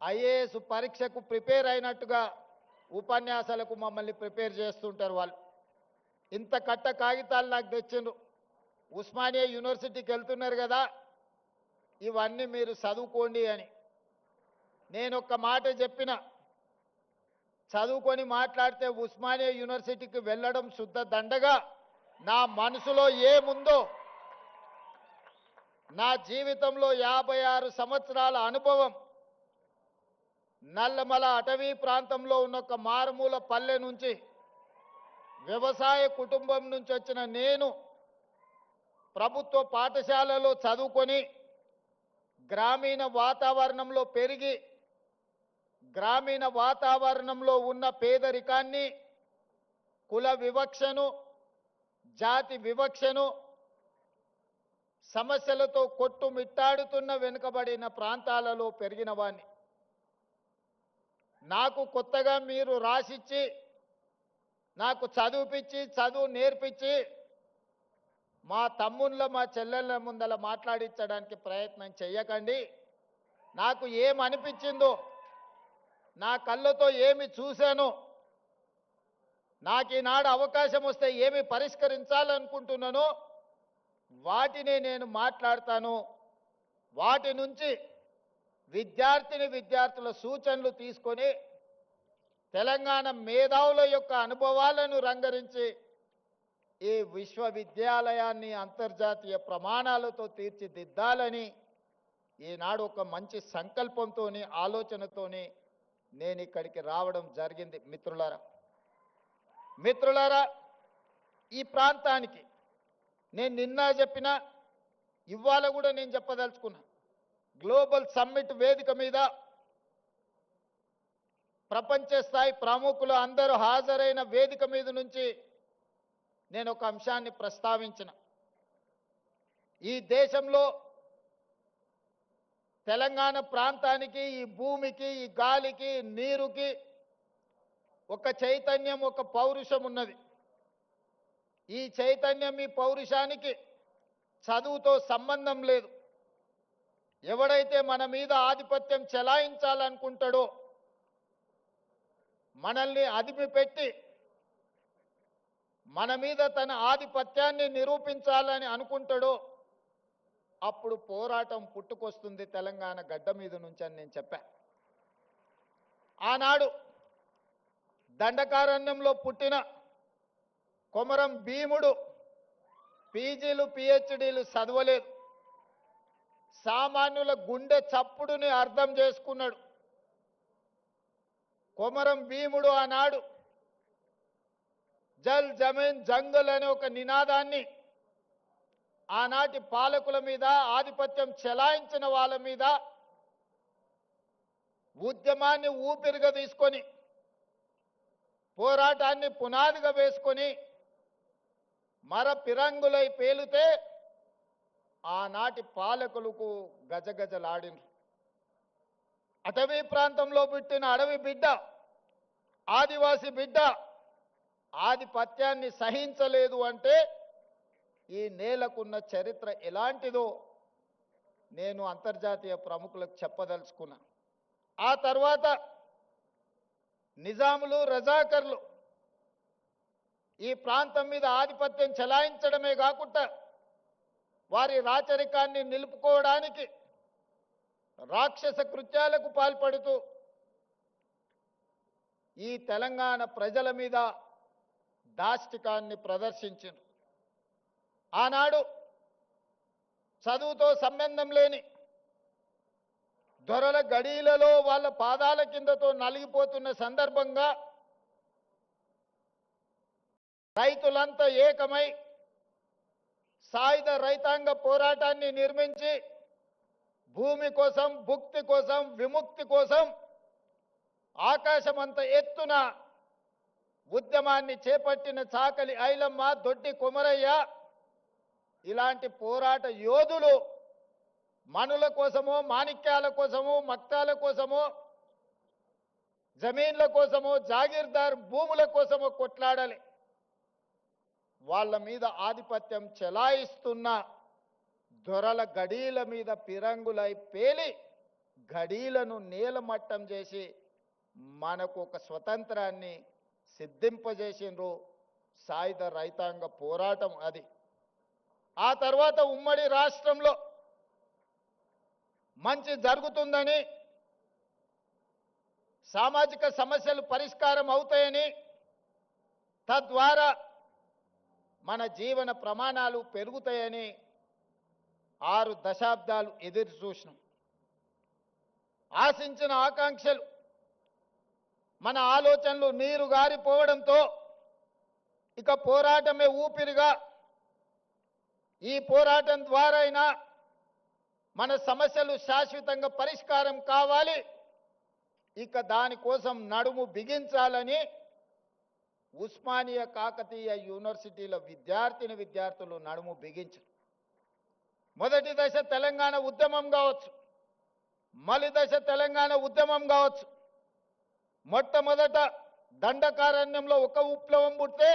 ఐఏఎస్ పరీక్షకు ప్రిపేర్ అయినట్టుగా ఉపన్యాసాలకు మమ్మల్ని ప్రిపేర్ చేస్తుంటారు వాళ్ళు. ఇంత కట్ట కాగితాలు నాకు తెచ్చిండ్రు. ఉస్మానియా యూనివర్సిటీకి వెళ్తున్నారు కదా, ఇవన్నీ మీరు చదువుకోండి అని. నేను ఒక్క మాట చెప్పిన, చదువుకొని మాట్లాడితే ఉస్మానియా యూనివర్సిటీకి వెళ్ళడం శుద్ధ దండగా. నా మనసులో ఏముందో, నా జీవితంలో 56 సంవత్సరాల అనుభవం, నల్లమల అటవీ ప్రాంతంలో ఉన్న ఒక మారుమూల పల్లె నుంచి, వ్యవసాయ కుటుంబం నుంచి వచ్చిన నేను ప్రభుత్వ పాఠశాలలో చదువుకొని గ్రామీణ వాతావరణంలో పెరిగి గ్రామీణ వాతావరణంలో ఉన్న పేదరికాన్ని, కుల వివక్షను, జాతి వివక్షను, సమస్యలతో కొట్టుమిట్టాడుతున్న వెనుకబడిన ప్రాంతాలలో పెరిగిన వాణ్ణి. నాకు కొత్తగా మీరు రాసిచ్చి, నాకు చదువుపిచ్చి, చదువు నేర్పించి మా తమ్ముళ్ళ మా చెల్లెళ్ళ ముందల మాట్లాడించడానికి ప్రయత్నం చెయ్యకండి. నాకు ఏమనిపించిందో, నా కళ్ళతో ఏమి చూశానో, నాకు ఈనాడు అవకాశం వస్తే ఏమి పరిష్కరించాలనుకుంటున్నానో వాటిని నేను మాట్లాడతాను. వాటి నుంచి విద్యార్థుల సూచనలు తీసుకొని తెలంగాణ మేధావుల యొక్క అనుభవాలను రంగరించి ఈ విశ్వవిద్యాలయాన్ని అంతర్జాతీయ ప్రమాణాలతో తీర్చిదిద్దాలని ఈనాడు ఒక మంచి సంకల్పంతోని, ఆలోచనతోని నేను ఇక్కడికి రావడం జరిగింది. మిత్రులారా, ఈ ప్రాంతానికి నేను నిన్న చెప్పిన, ఇవాళ కూడా నేను చెప్పదలుచుకున్నా. గ్లోబల్ సమ్మిట్ వేదిక మీద ప్రపంచ స్థాయి ప్రముఖులు అందరూ హాజరైన వేదిక మీద నుంచి నేను ఒక అంశాన్ని ప్రస్తావించిన. ఈ దేశంలో తెలంగాణ ప్రాంతానికి, ఈ భూమికి, ఈ గాలికి, నీరుకి ఒక చైతన్యం, ఒక పౌరుషం ఉన్నది. ఈ చైతన్యం, ఈ పౌరుషానికి చదువుతో సంబంధం లేదు. ఎవడైతే మన మీద ఆధిపత్యం చెలాయించాలనుకుంటాడో, మనల్ని అదిమిపెట్టి మన మీద తన ఆధిపత్యాన్ని నిరూపించాలని అనుకుంటాడో అప్పుడు పోరాటం పుట్టుకొస్తుంది తెలంగాణ గడ్డ మీద నుంచి అని నేను చెప్పా. ఆనాడు దండకారణ్యంలో పుట్టిన కొమరం భీముడు పీజీలు, పిహెచ్డీలు చదవలేదు. సామాన్యుల గుండె చప్పుడుని అర్థం చేసుకున్నాడు. కొమరం భీముడు ఆనాడు జల్ జమీన్ జంగల్ అనే ఒక నినాదాన్ని ఆనాటి పాలకుల మీద, ఆధిపత్యం చెలాయించిన వాళ్ళ మీద ఉద్యమాన్ని ఊపిరిగా తీసుకొని పోరాటాన్ని పునాదిగా వేసుకొని మర పిరంగులై పేలితే ఆనాటి పాలకులకు గజగజలాడినరు. అటవీ ప్రాంతంలో పుట్టిన అడవి బిడ్డ, ఆదివాసి బిడ్డ ఆధిపత్యాన్ని సహించలేదు అంటే ఈ నేలకున్న చరిత్ర ఎలాంటిదో నేను అంతర్జాతీయ ప్రముఖులకు చెప్పదలుచుకున్నా. ఆ తర్వాత నిజాములు, రజాకర్లు ఈ ప్రాంతం మీద ఆధిపత్యం చెలాయించడమే కాకుండా వారి రాచరికాన్ని నిలుపుకోవడానికి రాక్షస కృత్యాలకు పాల్పడుతూ ఈ తెలంగాణ ప్రజల మీద దాష్టికాన్ని ప్రదర్శించారు. ఆనాడు చదువుతో సంబంధం లేని దొరల గడీలలో వాళ్ళ పాదాల కిందతో నలిగిపోతున్న సందర్భంగా రైతులంతా ఏకమై సాయుధ రైతాంగ పోరాటాన్ని నిర్మించి భూమి కోసం, భుక్తి కోసం, విముక్తి కోసం ఆకాశమంత ఎత్తున ఉద్యమాన్ని చేపట్టిన చాకలి ఐలమ్మ, దొడ్డి కొమరయ్య ఇలాంటి పోరాట యోధులు మనుల కోసమో, మాణిక్యాల కోసమో, మక్తాల కోసమో, జమీన్ల కోసమో, జాగీర్దార్ భూముల కోసమో కొట్లాడాలి. వాళ్ళ మీద ఆధిపత్యం చెలాయిస్తున్న దొరల గడీల మీద పిరంగులై పేలి గడీలను నేలమట్టం చేసి మనకు ఒక స్వతంత్రాన్ని సిద్ధింపజేసిండ్రు. సాయుధ రైతాంగ పోరాటం అది. ఆ తర్వాత ఉమ్మడి రాష్ట్రంలో మంచి జరుగుతుందని, సామాజిక సమస్యలు పరిష్కారం అవుతాయని, తద్వారా మన జీవన ప్రమాణాలు పెరుగుతాయని 6 దశాబ్దాలు ఎదురు చూసినాం. ఆశించిన ఆకాంక్షలు, మన ఆలోచనలు నీరు గారిపోవడంతో ఇక పోరాటమే ఊపిరిగా, ఈ పోరాటం ద్వారా అయినా మన సమస్యలు శాశ్వతంగా పరిష్కారం కావాలి, ఇక దానికోసం నడుము బిగించాలని ఉస్మానియా కాకతీయ యూనివర్సిటీల విద్యార్థులు నడుము బిగించారు. మొదటి దశ తెలంగాణ ఉద్యమం కావచ్చు, మలి దశ తెలంగాణ ఉద్యమం కావచ్చు. మొట్టమొదట దండకారణ్యంలో ఒక విప్లవం పుడితే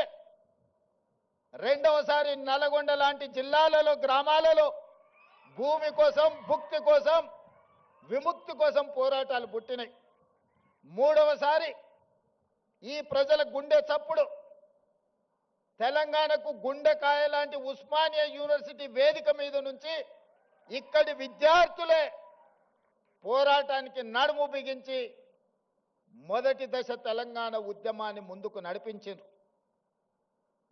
రెండవసారి నల్గొండ లాంటి జిల్లాలలో, గ్రామాలలో భూమి కోసం, భుక్తి కోసం, విముక్తి కోసం పోరాటాలు పుట్టినాయి. మూడవసారి ఈ ప్రజల గుండె చప్పుడు తెలంగాణకు గుండెకాయ లాంటి ఉస్మానియా యూనివర్సిటీ వేదిక మీద నుంచి ఇక్కడి విద్యార్థులే పోరాటానికి నడుము బిగించి మొదటి దశ తెలంగాణ ఉద్యమాన్ని ముందుకు నడిపించారు.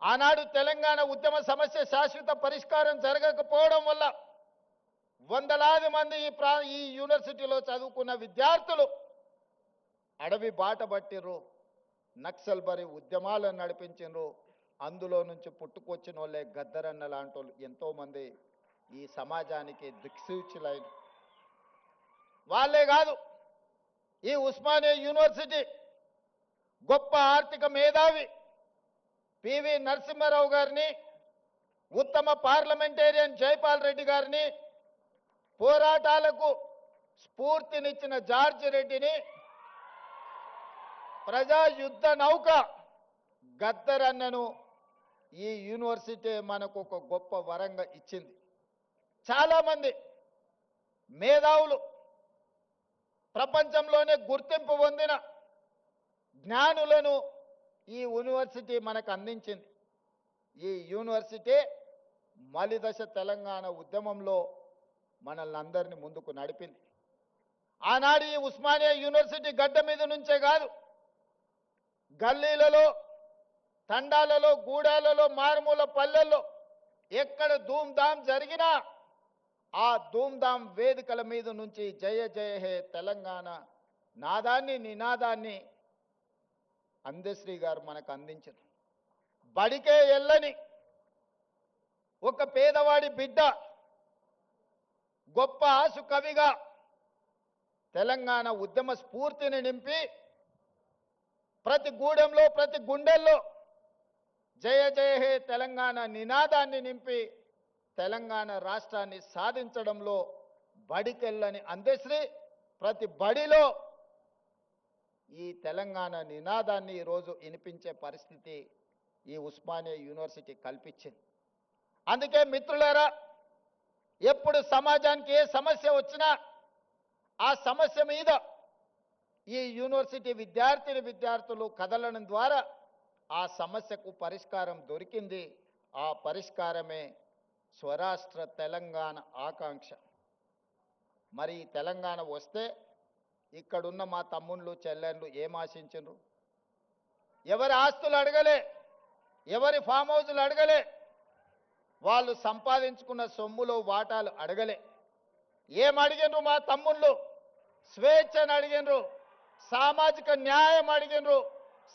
ఆనాడు తెలంగాణ ఉద్యమ సమస్య శాశ్వత పరిష్కారం జరగకపోవడం వల్ల వందలాది మంది ఈ యూనివర్సిటీలో చదువుకున్న విద్యార్థులు అడవి బాట పట్టిర్రు, నక్సల్ బరి ఉద్యమాలను నడిపించారు. అందులో నుంచి పుట్టుకొచ్చిన వాళ్ళే గద్దరన్న లాంటి వాళ్ళు ఎంతోమంది ఈ సమాజానికి దిక్సూచులైన వాళ్ళే కాదు. ఈ ఉస్మానియా యూనివర్సిటీ గొప్ప ఆర్థిక మేధావి పివి నరసింహారావు గారిని, ఉత్తమ పార్లమెంటేరియన్ జైపాల్ రెడ్డి గారిని, పోరాటాలకు స్ఫూర్తినిచ్చిన జార్జి రెడ్డిని, ప్రజా యుద్ధ నౌక గద్దరన్నను ఈ యూనివర్సిటీ మనకు ఒక గొప్ప వరంగా ఇచ్చింది. చాలామంది మేధావులు, ప్రపంచంలోనే గుర్తింపు పొందిన జ్ఞానులను ఈ యూనివర్సిటీ మనకు అందించింది. ఈ యూనివర్సిటీ మలిదశ తెలంగాణ ఉద్యమంలో మనల్ని అందరినీ ముందుకు నడిపింది. ఆనాడు ఈ ఉస్మానియా యూనివర్సిటీ గడ్డ మీద నుంచే కాదు, గల్లీలలో, తండాలలో, గూడాలలో, మారుమూల పల్లెల్లో ఎక్కడ ధూమ్ధాం జరిగినా ఆ ధూమ్ధాం వేదికల మీద నుంచి జయ జయ హే తెలంగాణ నాదాన్ని, నినాదాన్ని అందశ్రీ గారు మనకు అందించారు. బడికే ఎల్లని ఒక పేదవాడి బిడ్డ గొప్ప ఆసు కవిగా తెలంగాణ ఉద్యమ స్ఫూర్తిని నింపి ప్రతి గూడెంలో ప్రతి గుండెల్లో జయ జయ హే తెలంగాణ నినాదాన్ని నింపి తెలంగాణ రాష్ట్రాన్ని సాధించడంలో బడికెళ్ళని అందశ్రీ ప్రతి బడిలో ఈ తెలంగాణ నినాదాన్ని ఈరోజు వినిపించే పరిస్థితి ఈ ఉస్మానియా యూనివర్సిటీ కల్పించింది. అందుకే మిత్రులారా, ఎప్పుడు సమాజానికి ఏ సమస్య వచ్చినా ఆ సమస్య మీద ఈ యూనివర్సిటీ విద్యార్థులు కదలడం ద్వారా ఆ సమస్యకు పరిష్కారం దొరికింది. ఆ పరిష్కారమే స్వరాష్ట్ర తెలంగాణ ఆకాంక్ష. మరి ఈ తెలంగాణ వస్తే ఇక్కడున్న మా తమ్ముళ్ళు చెల్లెళ్ళు ఏం ఆశించరు? ఎవరి ఆస్తులు అడగలే, ఎవరి ఫామ్ హౌజులు అడగలే, వాళ్ళు సంపాదించుకున్న సొమ్ములో వాటాలు అడగలే. ఏం అడిగినరు మా తమ్ముళ్ళు? స్వేచ్ఛను అడిగినరు, సామాజిక న్యాయం అడిగినరు,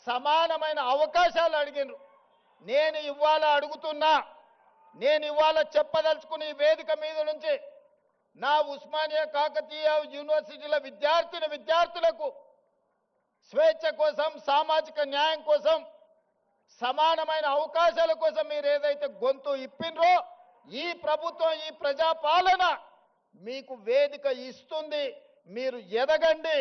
సమానమైన అవకాశాలు అడిగినరు. నేను ఇవాళ అడుగుతున్నా, నేను ఇవాళ చెప్పదలుచుకుని ఈ వేదిక మీద నుంచి నా ఉస్మానియా కాకతీయ యూనివర్సిటీల విద్యార్థులకు స్వేచ్ఛ కోసం, సామాజిక న్యాయం కోసం, సమానమైన అవకాశాల కోసం మీరు ఏదైతే గొంతు ఇప్పినరో ఈ ప్రభుత్వం, ఈ ప్రజాపాలన మీకు వేదిక ఇస్తుంది. మీరు ఎదగండి.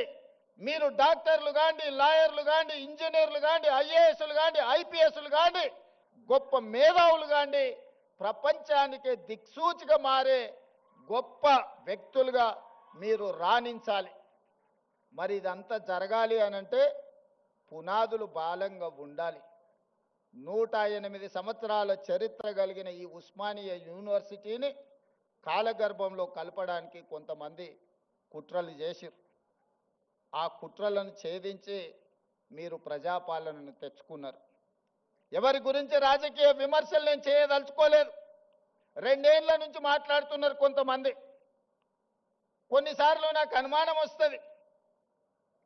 మీరు డాక్టర్లు కాండి, లాయర్లు కాండి, ఇంజనీర్లు కాండి, ఐఏఎస్లు కాండి, ఐపీఎస్లు కాండి, గొప్ప మేధావులు కాండి, ప్రపంచానికే దిక్సూచిగా మారే గొప్ప వ్యక్తులుగా మీరు రాణించాలి. మరి ఇదంతా జరగాలి అనంటే పునాదులు బలంగా ఉండాలి. 108 సంవత్సరాల చరిత్ర కలిగిన ఈ ఉస్మానియా యూనివర్సిటీని కాలగర్భంలో కలపడానికి కొంతమంది కుట్రలు చేసిరు. ఆ కుట్రలను ఛేదించి మీరు ప్రజాపాలనను తెచ్చుకున్నారు. ఎవరి గురించి రాజకీయ విమర్శలు నేను చేయదలుచుకోలేదు. 2 ఏళ్ల నుంచి మాట్లాడుతున్నారు కొంతమంది. కొన్నిసార్లు నాకు అనుమానం వస్తుంది,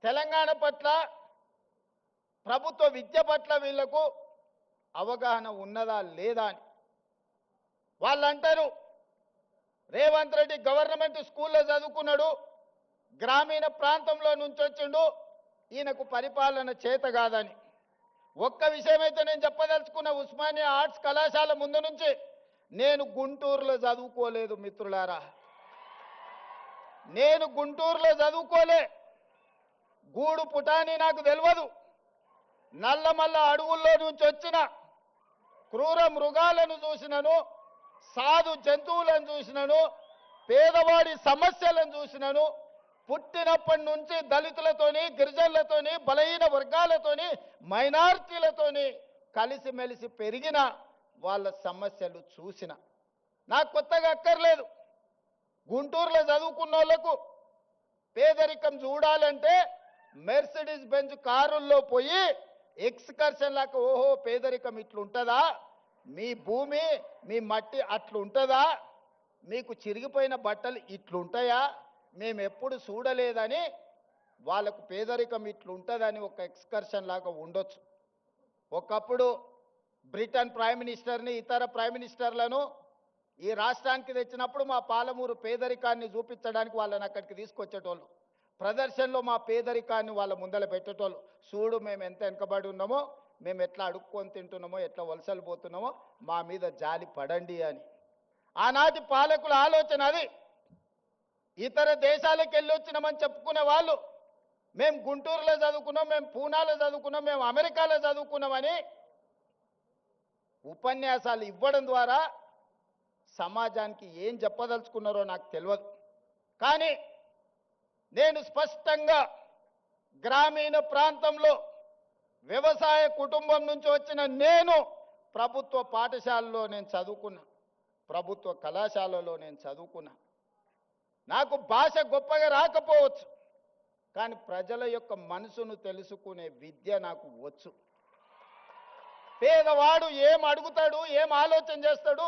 తెలంగాణ పట్ల, ప్రభుత్వ విద్య పట్ల వీళ్లకు అవగాహన ఉన్నదా లేదా అని. వాళ్ళు అంటారు, రేవంత్ రెడ్డి గవర్నమెంట్ స్కూల్లో చదువుకున్నాడు, గ్రామీణ ప్రాంతంలో నుంచి వచ్చిండు, ఈయనకు పరిపాలన చేత కాదని. ఒక్క విషయమైతే నేను చెప్పదలుచుకున్న, ఉస్మానియా ఆర్ట్స్ కళాశాల ముందు నుంచి నేను గుంటూరులో చదువుకోలేదు మిత్రులారా. నేను గుంటూరులో చదువుకోలే. గూడు పుటాని నాకు తెలియదు. నల్లమల్ల అడవుల్లో నుంచి వచ్చిన క్రూర మృగాలను చూసినను, సాధు జంతువులను చూసినను, పేదవాడి సమస్యలను చూసినను. పుట్టినప్పటి నుంచి దళితులతోని, గిరిజనులతోని, బలహీన వర్గాలతోని, మైనారిటీలతోని కలిసిమెలిసి పెరిగిన వాళ్ళ సమస్యలు చూసిన. నాకు కొత్తగా అక్కర్లేదు. గుంటూరులో చదువుకున్న వాళ్ళకు పేదరికం చూడాలంటే మెర్సిడీస్ బెంజ్ కారుల్లో పోయి ఎక్స్కర్షన్ లాగా, ఓహో పేదరికం ఇట్లుంటుందా, మీ భూమి మీ మట్టి అట్లుంటుందా, మీకు చిరిగిపోయిన బట్టలు ఇట్లుంటాయా, మేము ఎప్పుడు చూడలేదని వాళ్ళకు పేదరికం ఇట్లుంటుందని ఒక ఎక్స్కర్షన్ లాగా ఉండొచ్చు. ఒకప్పుడు బ్రిటన్ ప్రైమ్ మినిస్టర్ని, ఇతర ప్రైమ్ మినిస్టర్లను ఈ రాష్ట్రానికి తెచ్చినప్పుడు మా పాలమూరు పేదరికాన్ని చూపించడానికి వాళ్ళని అక్కడికి తీసుకొచ్చేటోళ్ళు. ప్రదర్శనలో మా పేదరికాన్ని వాళ్ళ ముందర పెట్టేటోళ్ళు. చూడు మేము ఎంత వెనుకబడి ఉన్నామో, మేము ఎట్లా అడుక్కొని తింటున్నామో, ఎట్లా వలసలు పోతున్నామో, మా మీద జాలి పడండి అని. ఆనాటి పాలకుల ఆలోచన అది. ఇతర దేశాలకు వెళ్ళి వచ్చినామని చెప్పుకునే వాళ్ళు, మేము గుంటూరులో చదువుకున్నాం, మేము పూనాలో చదువుకున్నాం, మేము అమెరికాలో చదువుకున్నామని ఉపన్యాసాలు ఇవ్వడం ద్వారా సమాజానికి ఏం చెప్పదలుచుకున్నారో నాకు తెలియదు. కానీ నేను స్పష్టంగా గ్రామీణ ప్రాంతంలో వ్యవసాయ కుటుంబం నుంచి వచ్చిన నేను ప్రభుత్వ పాఠశాలలో నేను చదువుకున్నా, ప్రభుత్వ కళాశాలలో నేను చదువుకున్నా. నాకు భాష గొప్పగా రాకపోవచ్చు, కానీ ప్రజల యొక్క మనసును తెలుసుకునే విద్య నాకు వచ్చు. పేదవాడు ఏం అడుగుతాడు, ఏం ఆలోచన చేస్తాడు,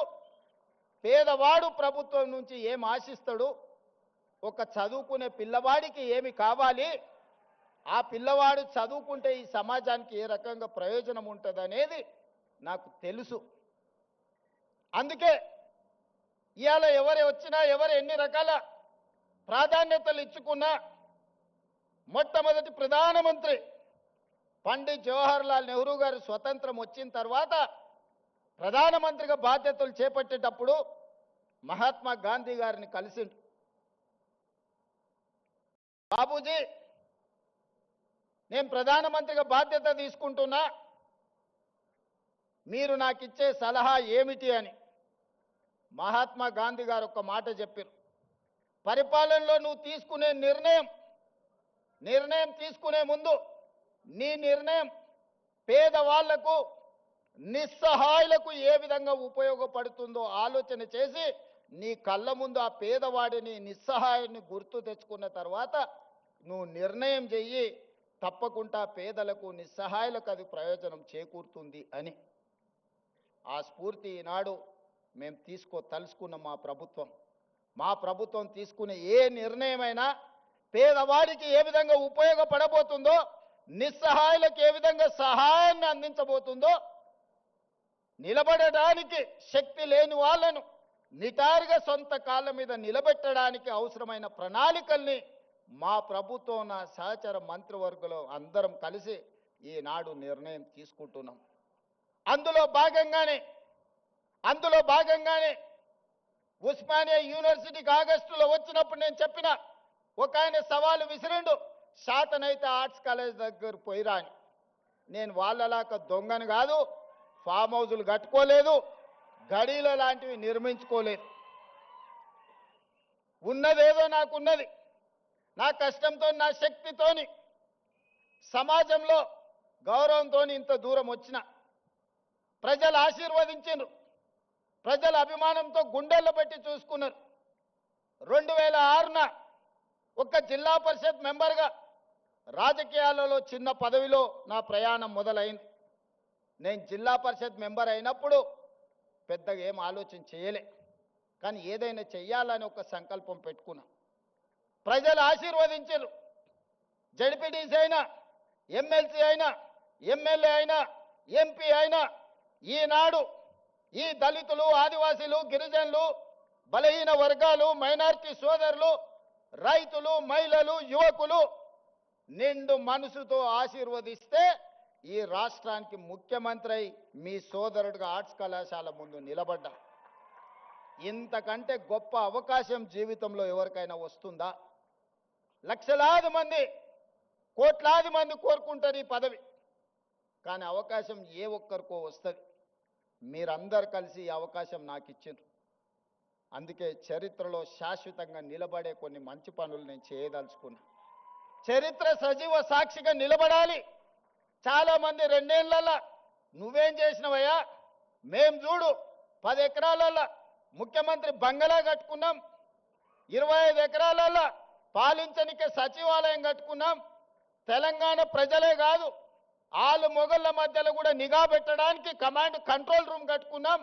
పేదవాడు ప్రభుత్వం నుంచి ఏం ఆశిస్తాడు, ఒక చదువుకునే పిల్లవాడికి ఏమి కావాలి, ఆ పిల్లవాడు చదువుకుంటే ఈ సమాజానికి ఏ రకంగా ప్రయోజనం ఉంటుంది అనేది నాకు తెలుసు. అందుకే ఇవాళ ఎవరు వచ్చినా, ఎవరు ఎన్ని రకాల ప్రాధాన్యతలు ఇచ్చుకున్నా, మొట్టమొదటి ప్రధానమంత్రి పండిత్ జవహర్లాల్ నెహ్రూ గారు స్వతంత్రం వచ్చిన తర్వాత ప్రధానమంత్రిగా బాధ్యతలు చేపట్టేటప్పుడు మహాత్మా గాంధీ గారిని కలిసిండు. బాబూజీ, నేను ప్రధానమంత్రిగా బాధ్యత తీసుకుంటున్నా, మీరు నాకు ఇచ్చే సలహా ఏమిటి అని. మహాత్మా గాంధీ గారు ఒక మాట చెప్పారు, పరిపాలనలో నువ్వు తీసుకునే నిర్ణయం తీసుకునే ముందు నీ నిర్ణయం పేదవాళ్లకు నిస్సహాయులకు ఏ విధంగా ఉపయోగపడుతుందో ఆలోచన చేసి నీ కళ్ళ ముందు ఆ పేదవాడిని నిస్సహాయాన్ని గుర్తు తెచ్చుకున్న తర్వాత నువ్వు నిర్ణయం చెయ్యి, తప్పకుండా పేదలకు నిస్సహాయులకు అది ప్రయోజనం చేకూరుతుంది అని. ఆ స్ఫూర్తి ఈనాడు మేము తలుసుకున్న మా ప్రభుత్వం తీసుకునే ఏ నిర్ణయమైనా పేదవాడికి ఏ విధంగా ఉపయోగపడబోతుందో, నిస్సహాయులకు ఏ విధంగా సహాయాన్ని అందించబోతుందో, నిలబడడానికి శక్తి లేని వాళ్ళను నిటారుగా సొంత కాళ్ళ మీద నిలబెట్టడానికి అవసరమైన ప్రణాళికల్ని మా ప్రభుత్వం నా సహచర మంత్రివర్గంలో అందరం కలిసి ఈనాడు నిర్ణయం తీసుకుంటున్నాం. అందులో భాగంగానే ఉస్మానియా యూనివర్సిటీకి ఆగస్టులో వచ్చినప్పుడు నేను చెప్పిన, ఒక ఆయన సవాలు విసిరిండు, శాతనైతే ఆర్ట్స్ కాలేజ్ దగ్గర పోయిరా అని. నేను వాళ్ళలాగా దొంగను కాదు, ఫామ్ హౌజులు కట్టుకోలేదు, గడీల లాంటివి నిర్మించుకోలేదు. ఉన్నదేదో నాకున్నది, నా కష్టంతో నా శక్తితోని సమాజంలో గౌరవంతో ఇంత దూరం వచ్చిన. ప్రజలు ఆశీర్వదించారు, ప్రజల అభిమానంతో గుండెల్లో పెట్టి చూసుకున్నారు. 2006న ఒక జిల్లా పరిషత్ మెంబర్గా రాజకీయాలలో చిన్న పదవిలో నా ప్రయాణం మొదలైంది. నేను జిల్లా పరిషత్ మెంబర్ అయినప్పుడు పెద్దగా ఏం ఆలోచన చేయలే, కానీ ఏదైనా చెయ్యాలని ఒక సంకల్పం పెట్టుకున్నా. ప్రజలు ఆశీర్వదించారు. జడ్పీటీసీ అయినా, ఎమ్మెల్సీ అయినా, ఎమ్మెల్యే అయినా, ఎంపీ అయినా ఈనాడు ఈ దళితులు, ఆదివాసీలు, గిరిజనులు, బలహీన వర్గాలు, మైనారిటీ సోదరులు, రైతులు, మహిళలు, యువకులు నిండు మనసుతో ఆశీర్వదిస్తే ఈ రాష్ట్రానికి ముఖ్యమంత్రి అయి మీ సోదరుడిగా ఆర్ట్స్ కళాశాల ముందు నిలబడ్డా. ఇంతకంటే గొప్ప అవకాశం జీవితంలో ఎవరికైనా వస్తుందా? లక్షలాది మంది, కోట్లాది మంది కోరుకుంటారు ఈ పదవి, కానీ అవకాశం ఏ ఒక్కరికో వస్తుంది. మీరందరు కలిసి ఈ అవకాశం నాకు ఇచ్చిండ్రు. అందుకే చరిత్రలో శాశ్వతంగా నిలబడే కొన్ని మంచి పనులు నేను చేయదలుచుకున్నా. చరిత్ర సజీవ సాక్షిగా నిలబడాలి. చాలా మంది 2 ఏళ్లలో నువ్వేం చేసినవయ్యా, మేం చూడు 10 ఎకరాలలో ముఖ్యమంత్రి బంగళా కట్టుకున్నాం, 25 ఎకరాలలో పాలించనికే సచివాలయం కట్టుకున్నాం. తెలంగాణ ప్రజలే కాదు, ఆలు మొగళ్ళ మధ్యలో కూడా నిఘా పెట్టడానికి కమాండ్ కంట్రోల్ రూమ్ కట్టుకున్నాం.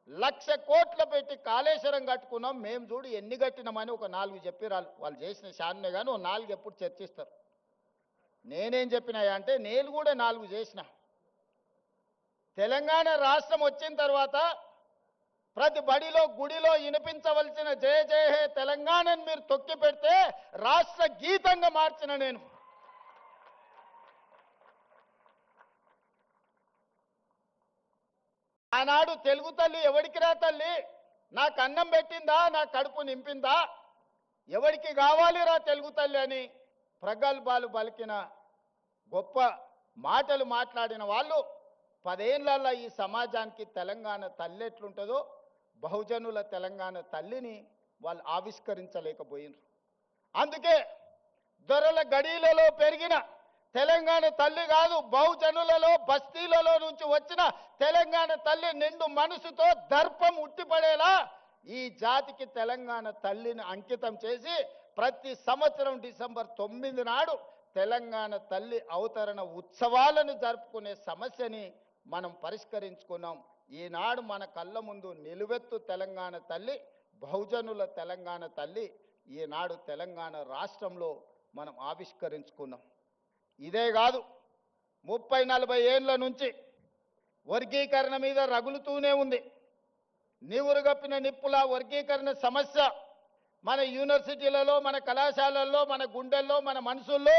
1,00,000 కోట్లు పెట్టి కాళేశ్వరం కట్టుకున్నాం. మేము చూడు ఎన్ని కట్టినామని ఒక 4 చెప్పిరాలు. వాళ్ళు చేసిన శాన్నే కానీ ఓ 4 ఎప్పుడు చర్చిస్తారు. నేనేం చెప్పినాయా అంటే నేను కూడా 4 చేసిన. తెలంగాణ రాష్ట్రం వచ్చిన తర్వాత ప్రతి బడిలో, గుడిలో వినిపించవలసిన జయ జయ హే తెలంగాణని మీరు తొక్కి పెడితే రాష్ట్ర గీతంగా మార్చిన నేను. ఆనాడు తెలుగు తల్లి ఎవడికి రా తల్లి, నాకు అన్నం పెట్టిందా, నా కడుపు నింపిందా, ఎవడికి కావాలిరా తెలుగు తల్లి అని ప్రగల్భాలు పలికిన గొప్ప మాటలు మాట్లాడిన వాళ్ళు 10 ఏళ్లలో ఈ సమాజానికి తెలంగాణ తల్లి ఎట్లుంటుందో బహుజనుల తెలంగాణ తల్లిని వాళ్ళు ఆవిష్కరించలేకపోయినారు. అందుకే దొరల గడీలలో పెరిగిన తెలంగాణ తల్లి కాదు, బహుజనులలో బస్తీలలో నుంచి వచ్చిన తెలంగాణ తల్లి నిండు మనసుతో దర్పం ఉట్టిపడేలా ఈ జాతికి తెలంగాణ తల్లిని అంకితం చేసి ప్రతి సంవత్సరం డిసెంబర్ 9 నాడు తెలంగాణ తల్లి అవతరణ ఉత్సవాలను జరుపుకునే సమస్యని మనం పరిష్కరించుకున్నాం. ఈనాడు మన కళ్ళ ముందు నిలువెత్తు తెలంగాణ తల్లి, బహుజనుల తెలంగాణ తల్లి ఈనాడు తెలంగాణ రాష్ట్రంలో మనం ఆవిష్కరించుకున్నాం. ఇదే కాదు, 30-40 ఏళ్ల నుంచి వర్గీకరణ మీద రగులుతూనే ఉంది. నీవురుగప్పిన నిప్పుల వర్గీకరణ సమస్య మన యూనివర్సిటీలలో, మన కళాశాలల్లో, మన గుండెల్లో, మన మనసుల్లో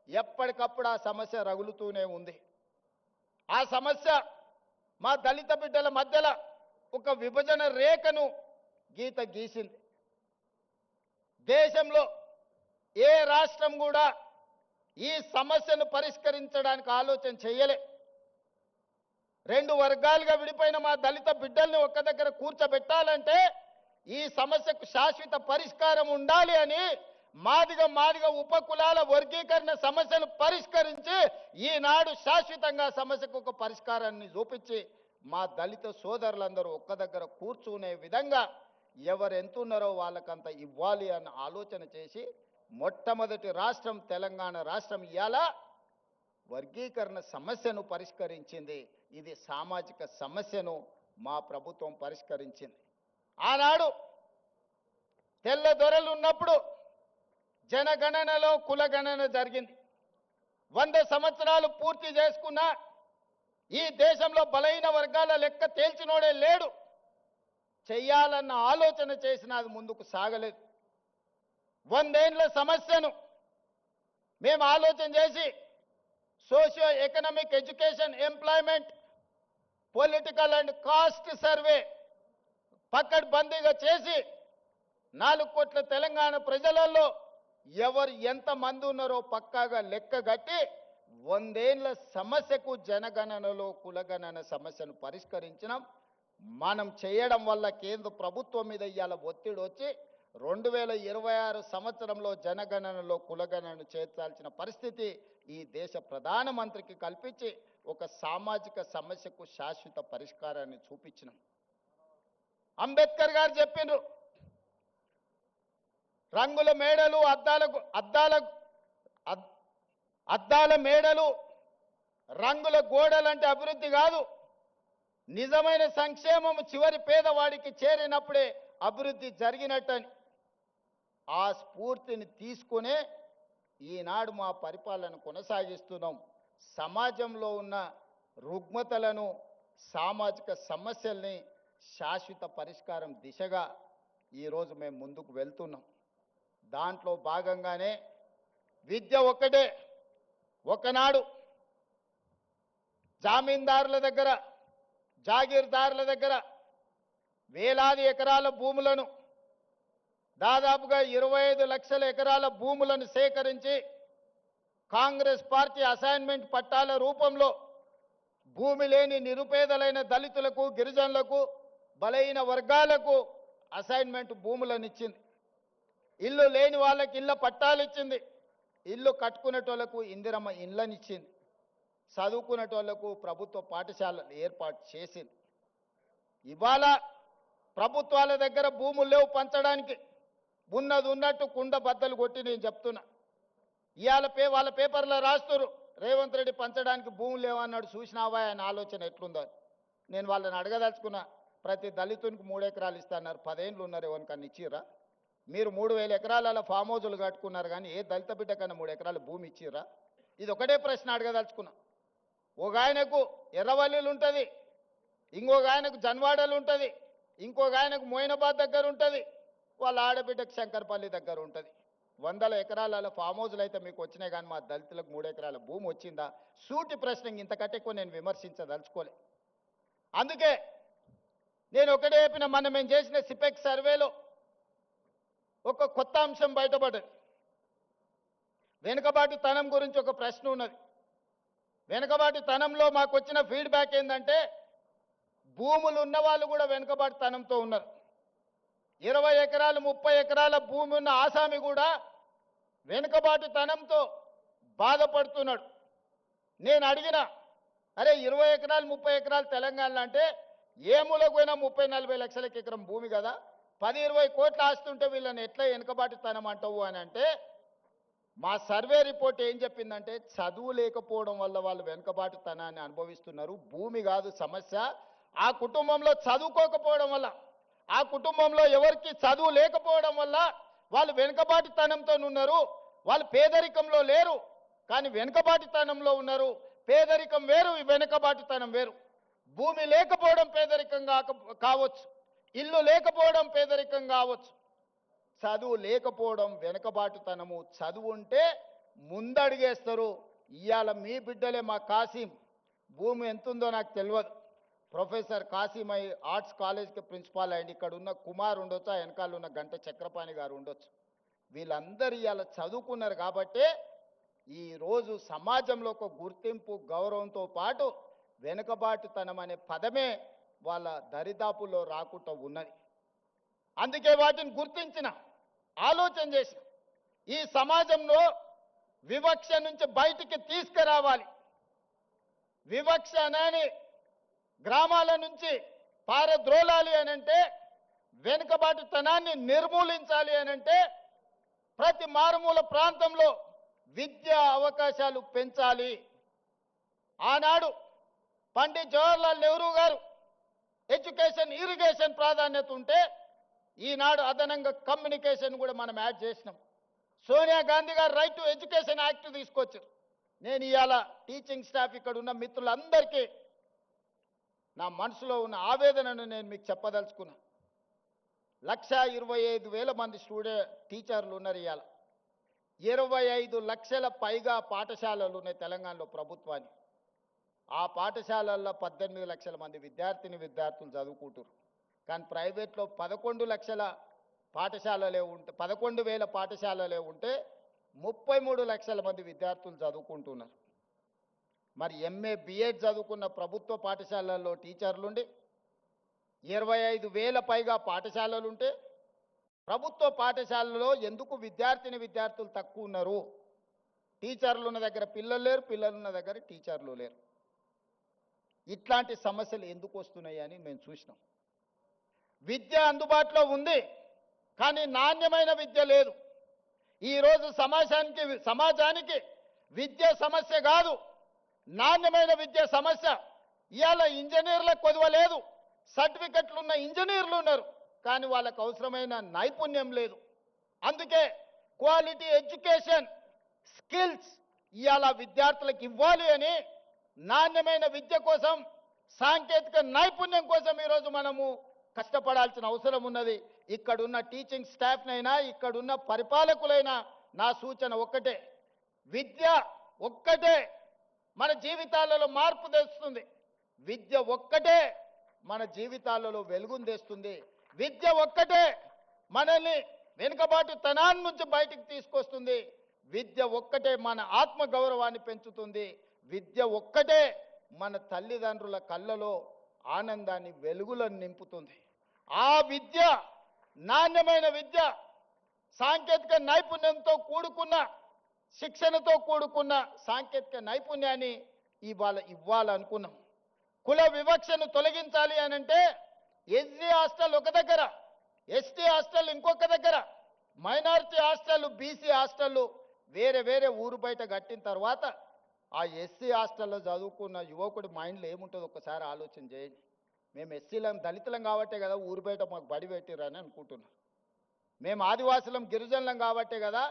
ఎప్పటికప్పుడు ఆ సమస్య రగులుతూనే ఉంది. ఆ సమస్య మా దళిత బిడ్డల మధ్యలో ఒక విభజన రేఖను గీత గీసింది. దేశంలో ఏ రాష్ట్రం కూడా ఈ సమస్యను పరిష్కరించడానికి ఆలోచన చేయలే. రెండు వర్గాలుగా విడిపోయిన మా దళిత బిడ్డల్ని ఒక్క దగ్గర కూర్చోబెట్టాలంటే ఈ సమస్యకు శాశ్వత పరిష్కారం ఉండాలి అని మాదిగ ఉపకులాల వర్గీకరణ సమస్యను పరిష్కరించి ఈనాడు శాశ్వతంగా సమస్యకు ఒక పరిష్కారాన్ని చూపించి మా దళిత సోదరులందరూ ఒక్క దగ్గర కూర్చునే విధంగా ఎవరు ఎంతున్నారో వాళ్ళకంత ఇవ్వాలి అన్న ఆలోచన చేసి మొట్టమొదటి రాష్ట్రం తెలంగాణ రాష్ట్రం ఇవాళ వర్గీకరణ సమస్యను పరిష్కరించింది. ఇది సామాజిక సమస్యను మా ప్రభుత్వం పరిష్కరించింది. ఆనాడు తెల్ల దొరలు ఉన్నప్పుడు జనగణనలో కులగణన జరిగింది. 100 సంవత్సరాలు పూర్తి చేసుకున్న ఈ దేశంలో బలైన వర్గాల లెక్క తేల్చినోడే లేడు. చెయ్యాలన్న ఆలోచన చేసిన అది ముందుకు సాగలేదు. 100 ఏళ్ల సమస్యను మేము ఆలోచన చేసి socio economic education employment political and caste survey పకడ్బందీగా చేసి 4 కోట్ల తెలంగాణ ప్రజలలో ఎవరు ఎంతమంది ఉన్నారో పక్కాగా లెక్క కట్టి 100 ఏళ్ల సమస్యకు జనగణనలో కులగణన సమస్యను పరిష్కరించినాం. మనం చేయడం వల్ల కేంద్ర ప్రభుత్వం మీద ఇవాళ ఒత్తిడి వచ్చి 2026 సంవత్సరంలో జనగణనలో కులగణనను చేర్చాల్సిన పరిస్థితి ఈ దేశ ప్రధానమంత్రికి కల్పించి ఒక సామాజిక సమస్యకు శాశ్వత పరిష్కారాన్ని చూపించినాం. అంబేద్కర్ గారు చెప్పిండ్రు, రంగుల మేడలు అద్దాల మేడలు రంగుల గోడలంటే అభివృద్ధి కాదు, నిజమైన సంక్షేమం చివరి పేదవాడికి చేరినప్పుడే అభివృద్ధి జరిగినట్టని. ఆ స్ఫూర్తిని తీసుకునే ఈనాడు మా పరిపాలన కొనసాగిస్తున్నాం. సమాజంలో ఉన్న రుగ్మతలను సామాజిక సమస్యల్ని శాశ్వత పరిష్కారం దిశగా ఈరోజు మేము ముందుకు వెళ్తున్నాం. దాంట్లో భాగంగానే విద్య ఒక్కటే. ఒకనాడు జామీందారుల దగ్గర జాగీర్దారుల దగ్గర వేలాది ఎకరాల భూములను దాదాపుగా 25 లక్షల ఎకరాల భూములను సేకరించి కాంగ్రెస్ పార్టీ అసైన్మెంట్ పట్టాల రూపంలో భూమి లేని నిరుపేదలైన దళితులకు గిరిజనులకు బలైన వర్గాలకు అసైన్మెంట్ భూములను ఇచ్చింది. ఇల్లు లేని వాళ్ళకి ఇళ్ళ పట్టాలు ఇచ్చింది. ఇల్లు కట్టుకునేటోళ్లకు ఇందిరమ్మ ఇళ్ళనిచ్చింది. చదువుకునేటోళ్లకు ప్రభుత్వ పాఠశాలలు ఏర్పాటు చేసింది. ఇవాళ ప్రభుత్వాల దగ్గర భూములు లేవు పంచడానికి. ఉన్నది ఉన్నట్టు కుండ బద్దలు కొట్టి నేను చెప్తున్నా. ఇవాళ వాళ్ళ పేపర్లో రాస్తున్నారు రేవంత్ రెడ్డి పంచడానికి భూములు లేవన్నాడు, చూసినావా ఆయన ఆలోచన ఎట్లుందో. నేను వాళ్ళని అడగదలుచుకున్నా, ప్రతి దళితునికి 3 ఎకరాలు ఇస్తాన్నారు, 10 ఏళ్ళు ఉన్నారు, ఎవరికన్నా ఇచ్చిర్రా? మీరు 3000 ఎకరాల ఫామ్ హౌజులు కట్టుకున్నారు, కానీ ఏ దళిత బిడ్డ కన్నా 3 ఎకరాల భూమి ఇచ్చిర్రా? ఇది ఒకటే ప్రశ్న అడగదలుచుకున్నా. ఒక ఆయనకు ఎర్రవల్లిలు ఉంటుంది, ఇంకొక ఆయనకు జన్వాడలు ఉంటుంది, ఇంకొక ఆయనకు మోయినాబాద్ దగ్గర ఉంటుంది, వాళ్ళ ఆడబిడ్డకు శంకర్పల్లి దగ్గర ఉంటుంది. 100 ఎకరాల ఫామ్ హౌజులు అయితే మీకు వచ్చినాయి, కానీ మా దళితులకు 3 ఎకరాల భూమి వచ్చిందా? సూటి ప్రశ్న. ఇంతకంటే ఎక్కువ నేను విమర్శించదలుచుకోలే. అందుకే నేను ఒకటే చెప్పిన, మనం మేము చేసిన సిపెక్ సర్వేలో ఒక కొత్త అంశం బయటపడ్డది. వెనుకబాటుతనం గురించి ఒక ప్రశ్న ఉన్నది. వెనుకబాటుతనంలో మాకు వచ్చిన ఫీడ్బ్యాక్ ఏంటంటే, భూములు ఉన్న వాళ్ళు కూడా వెనుకబాటుతనంతో ఉన్నారు. 20 ఎకరాలు 30 ఎకరాల భూమి ఉన్న ఆసామి కూడా వెనుకబాటుతనంతో బాధపడుతున్నాడు. నేను అడిగిన, అరే 20 ఎకరాలు 30 ఎకరాలు తెలంగాణలో అంటే ఏ మూలకు పోయినా 30-40 లక్షలకి ఎకరం భూమి కదా, 10-20 కోట్ల ఆస్తుంటే వీళ్ళని ఎట్లా వెనుకబాటుతనం అంటావు అని అంటే, మా సర్వే రిపోర్ట్ ఏం చెప్పిందంటే, చదువు లేకపోవడం వల్ల వాళ్ళు వెనుకబాటుతనాన్ని అనుభవిస్తున్నారు. భూమి కాదు సమస్య, ఆ కుటుంబంలో చదువుకోకపోవడం వల్ల, ఆ కుటుంబంలో ఎవరికి చదువు లేకపోవడం వల్ల వాళ్ళు వెనుకబాటుతనంతో ఉన్నారు. వాళ్ళు పేదరికంలో లేరు, కానీ వెనుకబాటుతనంలో ఉన్నారు. పేదరికం వేరు, వెనుకబాటుతనం వేరు. భూమి లేకపోవడం పేదరికం కావచ్చు, ఇల్లు లేకపోవడం పేదరికం కావచ్చు, చదువు లేకపోవడం వెనుకబాటుతనము. చదువు ఉంటే ముందడుగేస్తారు. ఇవాళ మీ బిడ్డలే మా కాసిం, భూమి ఎంతుందో నాకు తెలియదు, ప్రొఫెసర్ కాసిం అయి ఆర్ట్స్ కాలేజ్కి ప్రిన్సిపాల్ అయ్యింది. ఇక్కడ ఉన్న కుమార్ ఉండొచ్చు, ఆ వెనకాల ఉన్న గంట చక్రపాణి గారు ఉండొచ్చు. వీళ్ళందరూ ఇవాళ చదువుకున్నారు కాబట్టే ఈరోజు సమాజంలో ఒక గుర్తింపు గౌరవంతో పాటు వెనుకబాటుతనం అనే పదమే వాళ్ళ దరిదాపుల్లో రాకుండా ఉన్నది. అందుకే వాటిని గుర్తించిన, ఆలోచన చేసిన, ఈ సమాజంలో వివక్ష నుంచి బయటికి తీసుకురావాలి. వివక్ష అనేది గ్రామాల నుంచి పారద్రోలాలి అనంటే, వెనుకబాటుతనాన్ని నిర్మూలించాలి అనంటే ప్రతి మారుమూల ప్రాంతంలో విద్యా అవకాశాలు పెంచాలి. ఆనాడు పండిత్ జవహర్లాల్ నెహ్రూ గారు ఎడ్యుకేషన్ ఇరిగేషన్ ప్రాధాన్యత ఉంటే, ఈనాడు అదనంగా కమ్యూనికేషన్ కూడా మనం యాడ్ చేసినాం. సోనియా గాంధీ గారు రైట్ టు ఎడ్యుకేషన్ యాక్ట్ తీసుకొచ్చారు. నేను ఇవాళ టీచింగ్ స్టాఫ్ ఇక్కడ ఉన్న మిత్రులందరికీ నా మనసులో ఉన్న ఆవేదనను నేను మీకు చెప్పదలుచుకున్నా. 1,25,000 మంది టీచర్లు ఉన్నారు. ఇవాళ 25 లక్షల పైగా పాఠశాలలు ఉన్నాయి తెలంగాణలో ప్రభుత్వానికి. ఆ పాఠశాలల్లో 18 లక్షల మంది విద్యార్థులు చదువుకుంటారు. కానీ ప్రైవేట్లో 11 లక్షల పాఠశాలలే ఉంటే, 11,000 పాఠశాలలే ఉంటే 33 లక్షల మంది విద్యార్థులు చదువుకుంటున్నారు. మరి ఎంఏ బిఎడ్ చదువుకున్న ప్రభుత్వ పాఠశాలల్లో టీచర్లుండి 25,000 పైగా పాఠశాలలుంటే ప్రభుత్వ పాఠశాలలో ఎందుకు విద్యార్థులు తక్కువ ఉన్నారు? టీచర్లు ఉన్న దగ్గర పిల్లలు లేరు, పిల్లలు ఉన్న దగ్గర టీచర్లు లేరు. ఇట్లాంటి సమస్యలు ఎందుకు వస్తున్నాయి అని మేము చూసినాం. విద్య అందుబాటులో ఉంది, కానీ నాణ్యమైన విద్య లేదు. ఈరోజు సమాజానికి విద్య సమస్య కాదు, నాణ్యమైన విద్య సమస్య. ఇవాళ ఇంజనీర్లకు కొదువ లేదు, సర్టిఫికెట్లు ఉన్న ఇంజనీర్లు ఉన్నారు, కానీ వాళ్ళకు అవసరమైన నైపుణ్యం లేదు. అందుకే క్వాలిటీ ఎడ్యుకేషన్ స్కిల్స్ ఇవాళ విద్యార్థులకు ఇవ్వాలి అని, నాణ్యమైన విద్య కోసం, సాంకేతిక నైపుణ్యం కోసం ఈరోజు మనము కష్టపడాల్సిన అవసరం ఉన్నది. ఇక్కడున్న టీచింగ్ స్టాఫ్నైనా, ఇక్కడున్న పరిపాలకులైనా నా సూచన ఒక్కటే, విద్య ఒక్కటే మన జీవితాలలో మార్పు తెస్తుంది. విద్య ఒక్కటే మన జీవితాలలో వెలుగును తెస్తుంది. విద్య ఒక్కటే మనల్ని వెనుకబాటుతనాన్ని నుంచి బయటికి తీసుకొస్తుంది. విద్య ఒక్కటే మన ఆత్మ గౌరవాన్ని పెంచుతుంది. విద్య ఒక్కటే మన తల్లిదండ్రుల కళ్ళలో ఆనందాన్ని, వెలుగులను నింపుతుంది. ఆ విద్య, నాణ్యమైన విద్య, సాంకేతిక నైపుణ్యంతో కూడుకున్న, శిక్షణతో కూడుకున్న సాంకేతిక నైపుణ్యాన్ని ఇవ్వాలనుకున్నాం. కుల వివక్షను తొలగించాలి అనంటే ఎస్సీ హాస్టల్ ఒక దగ్గర, ఎస్టీ హాస్టల్ ఇంకొక దగ్గర, మైనారిటీ హాస్టల్, బీసీ హాస్టల్ వేరే వేరే ఊరు బయట కట్టిన తర్వాత ఆ ఎస్సీ హాస్టల్లో చదువుకున్న యువకుడి మైండ్లో ఏముంటుందో ఒక్కసారి ఆలోచన చేయండి. మేము ఎస్సీలం, దళితులం కాబట్టే కదా ఊరు బయట మాకు బడి పెట్టిరని అనుకుంటున్నాం. మేము ఆదివాసులం, గిరిజనులం కాబట్టే కదా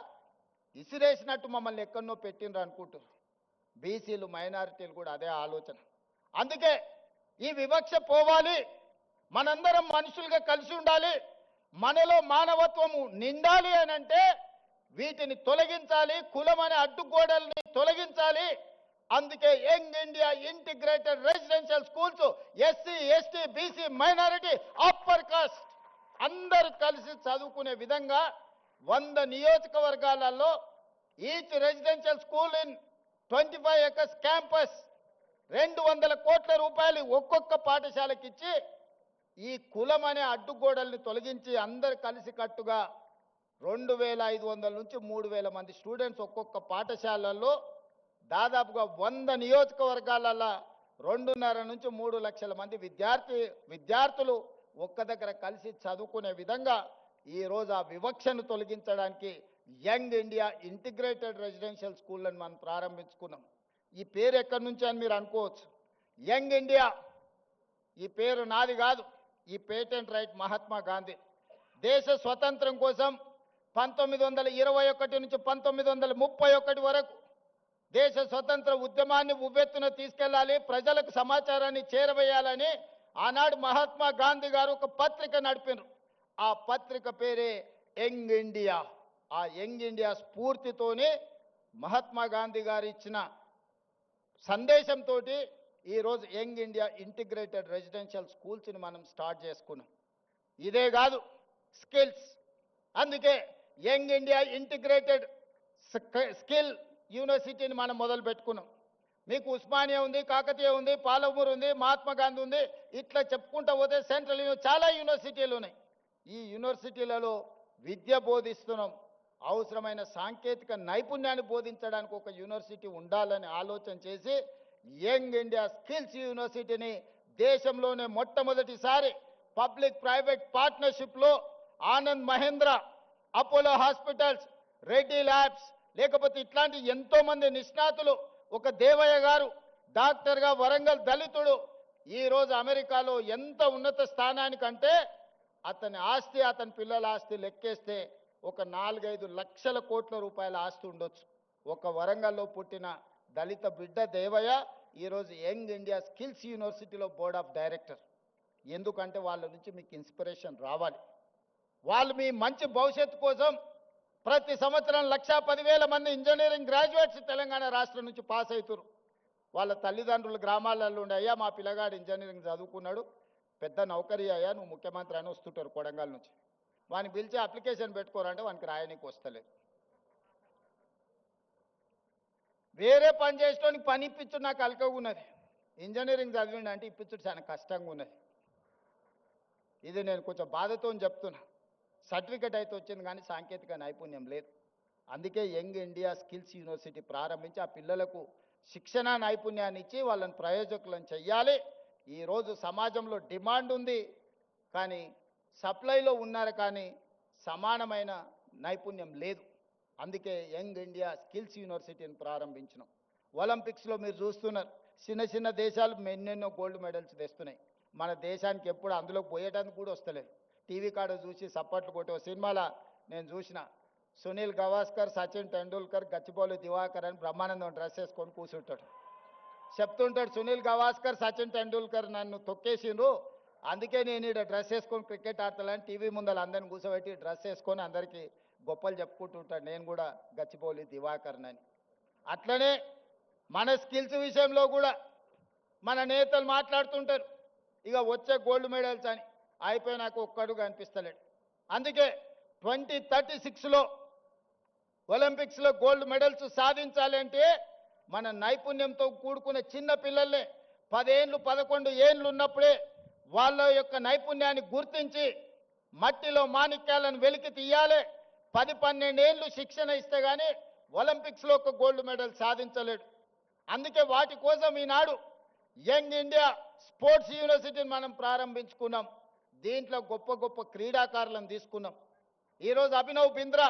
ఇసిరేసినట్టు మమ్మల్ని ఎక్కడనో పెట్టినరు అనుకుంటున్నారు. బీసీలు, మైనారిటీలు కూడా అదే ఆలోచన. అందుకే ఈ వివక్ష పోవాలి, మనందరం మనుషులుగా కలిసి ఉండాలి, మనలో మానవత్వము నిండాలి అనంటే వీటిని తొలగించాలి, కులం అనే అడ్డుగోడల్ని తొలగించాలి. అందుకే young India integrated residential schools SC, ST, BC, minority, upper caste అందరూ కలిసి చదువుకునే విధంగా 100 నియోజకవర్గాలలో each residential school in 25 acres campus 200 కోట్ల రూపాయలు ఒక్కొక్క పాఠశాలకి ఇచ్చి ఈ కులం అనే అడ్డుగోడల్ని తొలగించి అందరు కలిసి కట్టుగా 2,500 నుంచి 3,000 మంది స్టూడెంట్స్ ఒక్కొక్క పాఠశాలల్లో దాదాపుగా 100 నియోజకవర్గాలలో 2.5 నుంచి 3 లక్షల మంది విద్యార్థులు ఒక్క దగ్గర కలిసి చదువుకునే విధంగా ఈరోజు ఆ వివక్షను తొలగించడానికి యంగ్ ఇండియా ఇంటిగ్రేటెడ్ రెసిడెన్షియల్ స్కూళ్ళని మనం ప్రారంభించుకున్నాం. ఈ పేరు ఎక్కడి నుంచి అని మీరు అనుకోవచ్చు. యంగ్ ఇండియా ఈ పేరు నాది కాదు, ఈ పేటెంట్ రైట్ మహాత్మా గాంధీ. దేశ స్వతంత్రం కోసం 1921 నుంచి 1931 వరకు దేశ స్వతంత్ర ఉద్యమాన్ని ఉవ్వెత్తున తీసుకెళ్లాలి, ప్రజలకు సమాచారాన్ని చేరవేయాలని ఆనాడు మహాత్మా గాంధీ గారు ఒక పత్రిక నడిపినారు. ఆ పత్రిక పేరే యంగ్ ఇండియా. ఆ యంగ్ ఇండియా స్ఫూర్తితోనే మహాత్మా గాంధీ గారు ఇచ్చిన సందేశంతో ఈరోజు యంగ్ ఇండియా ఇంటిగ్రేటెడ్ రెసిడెన్షియల్ స్కూల్స్ని మనం స్టార్ట్ చేసుకున్నాం. ఇదే కాదు, స్కిల్స్. అందుకే యంగ్ ఇండియా ఇంటిగ్రేటెడ్ స్కిల్ యూనివర్సిటీని మనం మొదలు పెట్టుకున్నాం. మీకు ఉస్మానియా ఉంది, కాకతీయ ఉంది, పాలమూరు ఉంది, మహాత్మా గాంధీ ఉంది, ఇట్లా చెప్పుకుంటూ పోతే సెంట్రల్ చాలా యూనివర్సిటీలు ఉన్నాయి. ఈ యూనివర్సిటీలలో విద్య బోధిస్తున్నాం. అవసరమైన సాంకేతిక నైపుణ్యాన్ని బోధించడానికి ఒక యూనివర్సిటీ ఉండాలని ఆలోచన చేసి యంగ్ ఇండియా స్కిల్స్ యూనివర్సిటీని దేశంలోనే మొట్టమొదటిసారి పబ్లిక్ ప్రైవేట్ పార్ట్నర్షిప్లో Anand Mahindra, Apollo hospitals, Reddy labs, లేకపోతే ఇట్లాంటి ఎంతో మంది నిష్ణాతులు, ఒక దేవయ్య గారు డాక్టర్గా వరంగల్ దళితుడు ఈరోజు అమెరికాలో ఎంత ఉన్నత స్థానానికంటే అతని ఆస్తి, అతని పిల్లల ఆస్తి లెక్కేస్తే ఒక 4-5 లక్షల కోట్ల రూపాయల ఆస్తి ఉండొచ్చు. ఒక వరంగల్లో పుట్టిన దళిత బిడ్డ దేవయ్య ఈరోజు యంగ్ ఇండియా స్కిల్స్ యూనివర్సిటీలో బోర్డ్ ఆఫ్ డైరెక్టర్. ఎందుకంటే వాళ్ళ నుంచి మీకు ఇన్స్పిరేషన్ రావాలి. వాళ్ళు మీ మంచి భవిష్యత్తు కోసం ప్రతి సంవత్సరం 1,10,000 మంది ఇంజనీరింగ్ గ్రాడ్యుయేట్స్ తెలంగాణ రాష్ట్రం నుంచి పాస్ అవుతారు. వాళ్ళ తల్లిదండ్రులు గ్రామాలలో ఉండే, అయ్యా మా పిల్లగాడు ఇంజనీరింగ్ చదువుకున్నాడు, పెద్ద నౌకరీ అయ్యా, నువ్వు ముఖ్యమంత్రి అని వస్తుంటారు కొడంగల్ నుంచి. వాడిని పిలిచి అప్లికేషన్ పెట్టుకోరంటే వానికి రాయనికి వస్తలేదు. వేరే పని చేసేటోనికి పని ఇప్పించుడు నాకు అలకగా ఉన్నది. ఇంజనీరింగ్ చదివిండి అంటే ఇప్పించుడు చాలా కష్టంగా ఉన్నది. ఇది నేను కొంచెం బాధతో చెప్తున్నా. సర్టిఫికెట్ అయితే వచ్చింది కానీ సాంకేతిక నైపుణ్యం లేదు. అందుకే యంగ్ ఇండియా స్కిల్స్ యూనివర్సిటీ ప్రారంభించి ఆ పిల్లలకు శిక్షణ నైపుణ్యాన్ని ఇచ్చి వాళ్ళని ప్రయోజకులను చెయ్యాలి. ఈరోజు సమాజంలో డిమాండ్ ఉంది కానీ సప్లైలో ఉన్నారు కానీ సమానమైన నైపుణ్యం లేదు. అందుకే యంగ్ ఇండియా స్కిల్స్ యూనివర్సిటీని ప్రారంభించినాం. ఒలింపిక్స్లో మీరు చూస్తున్నారు, చిన్న చిన్న దేశాలు ఎన్నెన్నో గోల్డ్ మెడల్స్ తెస్తున్నాయి. మన దేశానికి ఎప్పుడు అందులోకి పోయేటానికి కూడా వస్తలేదు. టీవీ కాడ చూసి సప్పట్లు కొట్టే సినిమాలో నేను చూసిన సునీల్ గవాస్కర్, సచిన్ టెండూల్కర్, గచ్చిబౌలి దివాకర్ అని బ్రహ్మానందం డ్రెస్ వేసుకొని కూర్చుంటాడు. చెప్తుంటాడు, సునీల్ గవాస్కర్, సచిన్ టెండూల్కర్ నన్ను తొక్కేసిండ్రు, అందుకే నేను ఇక్కడ డ్రెస్ వేసుకొని క్రికెట్ ఆడతానని టీవీ ముందర అందరిని కూర్చోబెట్టి డ్రెస్ వేసుకొని అందరికీ గొప్పలు చెప్పుకుంటుంటాడు, నేను కూడా గచ్చిబౌలి దివాకర్ని అని. అట్లనే మన స్కిల్స్ విషయంలో కూడా మన నేతలు మాట్లాడుతుంటారు, ఇక వచ్చే గోల్డ్ మెడల్స్ అని, అయిపోయినాక ఒక్కడు కనిపిస్తలేడు. అందుకే 2036లో ఒలింపిక్స్లో గోల్డ్ మెడల్స్ సాధించాలి అంటే మన నైపుణ్యంతో కూడుకున్న చిన్న పిల్లల్ని 10 ఏళ్ళు 11 ఏళ్ళు ఉన్నప్పుడే వాళ్ళ యొక్క నైపుణ్యాన్ని గుర్తించి మట్టిలో మాణిక్యాలను వెలికి తీయాలి. 10-12 ఏళ్ళు శిక్షణ ఇస్తే కానీ ఒలింపిక్స్లో ఒక గోల్డ్ మెడల్ సాధించలేడు. అందుకే వాటి కోసం ఈనాడు యంగ్ ఇండియా స్పోర్ట్స్ యూనివర్సిటీని మనం ప్రారంభించుకున్నాం. దీంట్లో గొప్ప గొప్ప క్రీడాకారులను తీసుకున్నాం. ఈరోజు అభినవ్ బింద్రా,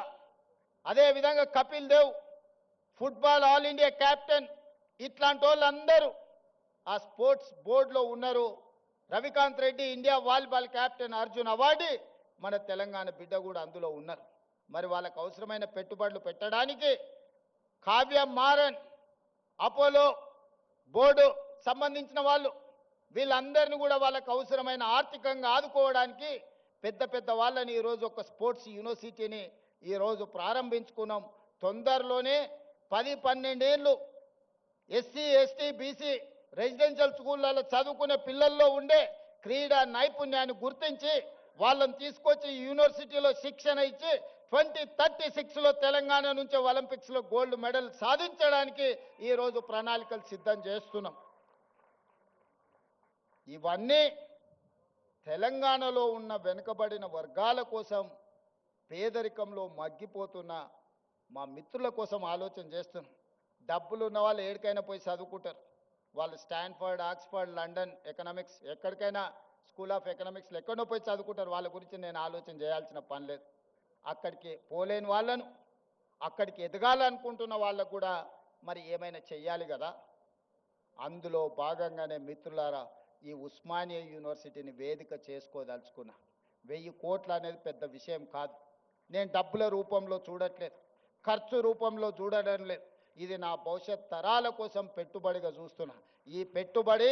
అదేవిధంగా Kapil Dev football all India captain, ఇట్లాంటి వాళ్ళందరూ ఆ స్పోర్ట్స్ బోర్డులో ఉన్నారు. Ravikanth Reddy India volleyball captain, Arjun award మన తెలంగాణ బిడ్డ కూడా అందులో ఉన్నారు. మరి వాళ్ళకు అవసరమైన పెట్టుబడులు పెట్టడానికి కావ్య మారన్, అపోలో బోర్డు సంబంధించిన వాళ్ళు, వీళ్ళందరినీ కూడా వాళ్ళకు అవసరమైన ఆర్థికంగా ఆదుకోవడానికి పెద్ద పెద్ద వాళ్ళని ఈరోజు ఒక స్పోర్ట్స్ యూనివర్సిటీని ఈరోజు ప్రారంభించుకున్నాం. తొందరలోనే 10-12 ఏళ్ళు ఎస్సీ ఎస్టీ బీసీ రెసిడెన్షియల్ స్కూళ్ళలో చదువుకునే పిల్లల్లో ఉండే క్రీడా నైపుణ్యాన్ని గుర్తించి వాళ్ళని తీసుకొచ్చి యూనివర్సిటీలో శిక్షణ ఇచ్చి 2036లో తెలంగాణ నుంచి ఒలింపిక్స్లో గోల్డ్ మెడల్ సాధించడానికి ఈరోజు ప్రణాళికలు సిద్ధం చేస్తున్నాం. ఇవన్నీ తెలంగాణలో ఉన్న వెనుకబడిన వర్గాల కోసం, పేదరికంలో మగ్గిపోతున్న మా మిత్రుల కోసం ఆలోచన చేస్తున్నాం. డబ్బులు ఉన్న వాళ్ళు ఏడికైనా పోయి చదువుకుంటారు. వాళ్ళు స్టాన్ఫర్డ్, ఆక్స్ఫర్డ్, లండన్ ఎకనామిక్స్, ఎక్కడికైనా స్కూల్ ఆఫ్ ఎకనామిక్స్లో ఎక్కడో పోయి చదువుకుంటారు. వాళ్ళ గురించి నేను ఆలోచన చేయాల్సిన పని లేదు. అక్కడికి పోలేని వాళ్ళను, అక్కడికి ఎదగాలనుకుంటున్న వాళ్ళకు కూడా మరి ఏమైనా చెయ్యాలి కదా. అందులో భాగంగానే మిత్రులారా ఈ ఉస్మానియా యూనివర్సిటీని వేదిక చేసుకోదలుచుకున్నా. 1000 కోట్లు అనేది పెద్ద విషయం కాదు. నేను డబ్బుల రూపంలో చూడట్లేదు, ఖర్చు రూపంలో చూడడం లేదు. ఇది నా భవిష్యత్ తరాల కోసం పెట్టుబడిగా చూస్తున్నా. ఈ పెట్టుబడి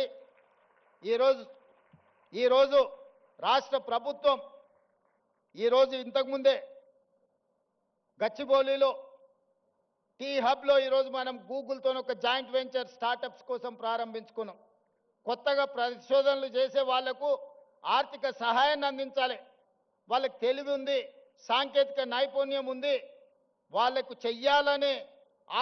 ఈరోజు రాష్ట్ర ప్రభుత్వం ఈరోజు ఇంతకుముందే గచ్చిబౌలిలో టీ హబ్లో ఈరోజు మనం గూగుల్తో ఒక జాయింట్ వెంచర్ స్టార్టప్స్ కోసం ప్రారంభించుకున్నాం. కొత్తగా పరిశోధనలు చేసే వాళ్లకు ఆర్థిక సహాయాన్ని అందించాలి. వాళ్ళకి తెలివి ఉంది, సాంకేతిక నైపుణ్యం ఉంది, వాళ్లకు చెయ్యాలనే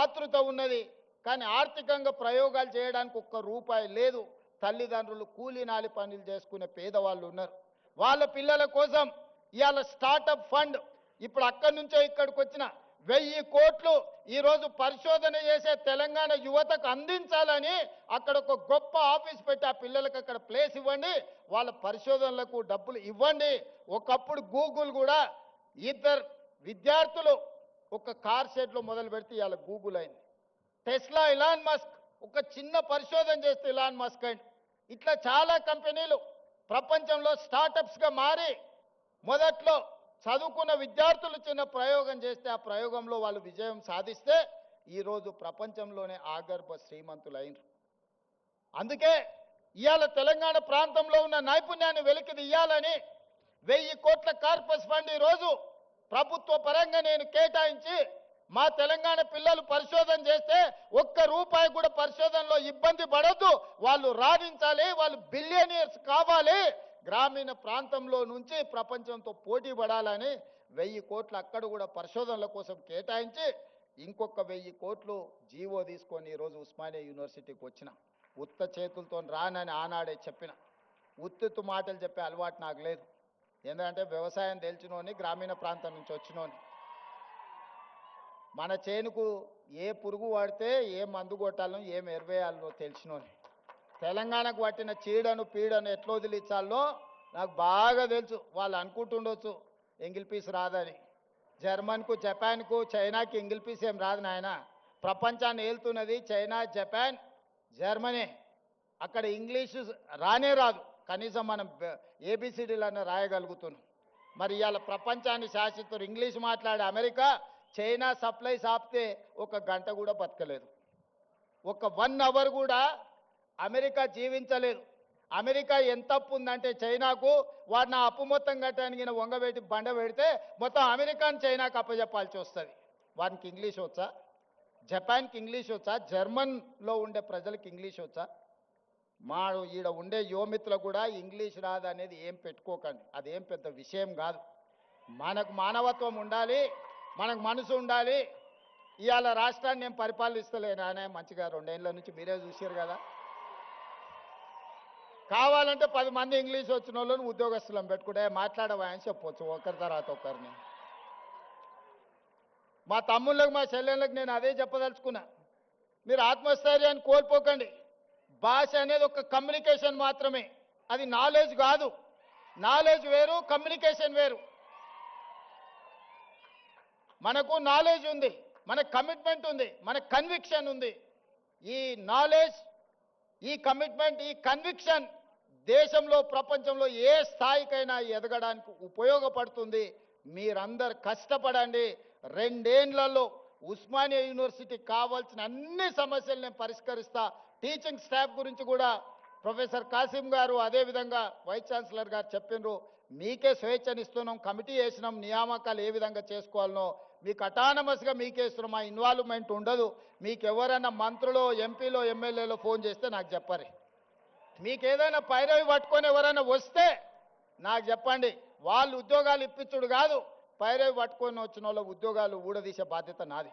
ఆతృత ఉన్నది. కానీ ఆర్థికంగా ప్రయోగాలు చేయడానికి ఒక్క రూపాయి లేదు. తల్లిదండ్రులు కూలీ నాలి పనులు చేసుకునే పేదవాళ్ళు ఉన్నారు. వాళ్ళ పిల్లల కోసం ఇవాళ స్టార్టప్ ఫండ్ ఇప్పుడు అక్కడి నుంచే ఇక్కడికి వచ్చిన 1000 కోట్లు ఈరోజు పరిశోధన చేసే తెలంగాణ యువతకు అందించాలని అక్కడ ఒక గొప్ప ఆఫీస్ పెట్టి ఆ పిల్లలకు అక్కడ ప్లేస్ ఇవ్వండి, వాళ్ళ పరిశోధనలకు డబ్బులు ఇవ్వండి. ఒకప్పుడు గూగుల్ కూడా 2 విద్యార్థులు ఒక కార్ షెడ్లో మొదలు పెడితే ఇవాళ గూగుల్ అయింది. టెస్లా ఇలాన్ మస్క్ ఒక చిన్న పరిశోధన చేస్తే ఇలాన్ మస్క్ అయింది. ఇట్లా చాలా కంపెనీలు ప్రపంచంలో స్టార్టప్స్గా మారి మొదట్లో చదువుకున్న విద్యార్థులు చిన్న ప్రయోగం చేస్తే ఆ ప్రయోగంలో వాళ్ళు విజయం సాధిస్తే ఈరోజు ప్రపంచంలోనే ఆగర్భ శ్రీమంతులైనరు. అందుకే ఇవాళ తెలంగాణ ప్రాంతంలో ఉన్న నైపుణ్యాన్ని వెలికి తీయాలని 1000 కోట్ల కార్పస్ ఫండ్ ఈరోజు ప్రభుత్వ పరంగా నేను కేటాయించి మా తెలంగాణ పిల్లలు పరిశోధన చేస్తే ఒక్క రూపాయి కూడా పరిశోధనలో ఇబ్బంది పడద్దు, వాళ్ళు రాణించాలి, వాళ్ళు బిలియనియర్స్ కావాలి, గ్రామీణ ప్రాంతంలో నుంచి ప్రపంచంతో పోటీ పడాలని 1000 కోట్లు అక్కడ కూడా పరిశోధనల కోసం కేటాయించి ఇంకొక 1000 కోట్లు జీవో తీసుకొని ఈరోజు ఉస్మానియా యూనివర్సిటీకి వచ్చిన. ఉత్త చేతులతో రానని ఆనాడే చెప్పిన. ఉత్తుత్తు మాటలు చెప్పే అలవాటు నాకు లేదు. ఎందుకంటే వ్యవసాయం తెలిసినోని, గ్రామీణ ప్రాంతం నుంచి వచ్చినోని. మన చేనుకు ఏ పురుగు పడితే ఏ మందు కొట్టాలనో ఏం ఎరువేయాలనో తెలిసినోని. తెలంగాణకు పట్టిన చీడను పీడను ఎట్లా వదిలించాలో నాకు బాగా తెలుసు. వాళ్ళు అనుకుంటుండొచ్చు ఎంగిల్ పీస్ రాదని. జర్మన్కు, జపాన్కు, చైనాకి ఎంగిల్ పీస్ ఏం రాదు నాయన. ప్రపంచాన్ని ఏలుతున్నది చైనా, జపాన్, జర్మనీ. అక్కడ ఇంగ్లీషు రానే రాదు, కనీసం మనం ఏబిసిడీలన్నా రాయగలుగుతున్నాం. మరి ఇవాళ ప్రపంచాన్ని శాసిస్తారు ఇంగ్లీష్ మాట్లాడే అమెరికా, చైనా సప్లైస్ ఆపితే 1 గంట కూడా బతకలేదు. ఒక 1 అవర్ కూడా అమెరికా జీవించలేదు. అమెరికా ఎంత అప్పు ఉందంటే చైనాకు, వాడు నా అప్పు మొత్తం కట్టడానికి వంగబెట్టి బండ పెడితే మొత్తం అమెరికాని చైనాకు అప్పచెప్పాల్సి వస్తుంది. వానికి ఇంగ్లీష్ వచ్చా? జపాన్కి ఇంగ్లీష్ వచ్చా? జర్మన్లో ఉండే ప్రజలకు ఇంగ్లీష్ వచ్చా? మా ఈడ ఉండే యువమిత్రులకు కూడా ఇంగ్లీష్ రాదు అనేది ఏం పెట్టుకోకండి, అదేం పెద్ద విషయం కాదు. మనకు మానవత్వం ఉండాలి, మనకు మనసు ఉండాలి. ఇవాళ రాష్ట్రాన్ని నేను పరిపాలిస్తలేను ఆయన మంచిగా 2 ఏళ్ళ నుంచి మీరే చూసారు కదా. కావాలంటే 10 మంది ఇంగ్లీష్ వచ్చిన వాళ్ళని ఉద్యోగస్తులను పెట్టుకుంటే మాట్లాడవా అని చెప్పొచ్చు ఒకరి తర్వాత ఒకరిని. మా తమ్ముళ్ళకి, మా చెల్లెళ్ళకి నేను అదే చెప్పదలుచుకున్నా. మీరు ఆత్మస్థైర్యాన్ని కోల్పోకండి. భాష అనేది ఒక కమ్యూనికేషన్ మాత్రమే, అది నాలెడ్జ్ కాదు. నాలెడ్జ్ వేరు, కమ్యూనికేషన్ వేరు. మనకు నాలెడ్జ్ ఉంది, మన కమిట్మెంట్ ఉంది, మన కన్విక్షన్ ఉంది. ఈ నాలెడ్జ్, ఈ కమిట్మెంట్, ఈ కన్విక్షన్ దేశంలో, ప్రపంచంలో ఏ స్థాయికైనా ఎదగడానికి ఉపయోగపడుతుంది. మీరందరు కష్టపడండి. 2 ఏళ్లలో ఉస్మానియా యూనివర్సిటీకి కావాల్సిన అన్ని సమస్యలు నేను పరిష్కరిస్తా. టీచింగ్ స్టాఫ్ గురించి కూడా ప్రొఫెసర్ కాసిం గారు, అదేవిధంగా వైస్ ఛాన్సలర్ గారు చెప్పినారు. మీకే స్వేచ్ఛనిస్తున్నాం, కమిటీ వేసినాం, నియామకాలు ఏ విధంగా చేసుకోవాలనో మీకు అటానమస్గా మీకే ఇస్తున్నాం. మా ఇన్వాల్వ్మెంట్ ఉండదు. మీకు ఎవరైనా మంత్రులు, ఎంపీలో, ఎమ్మెల్యేలో ఫోన్ చేస్తే నాకు చెప్పరు. మీకు ఏదైనా పైరవి పట్టుకొని ఎవరైనా వస్తే నాకు చెప్పండి. వాళ్ళు ఉద్యోగాలు ఇప్పించుడు కాదు, పైరవి పట్టుకొని వచ్చిన వాళ్ళ ఉద్యోగాలు ఊడదీసే బాధ్యత నాది.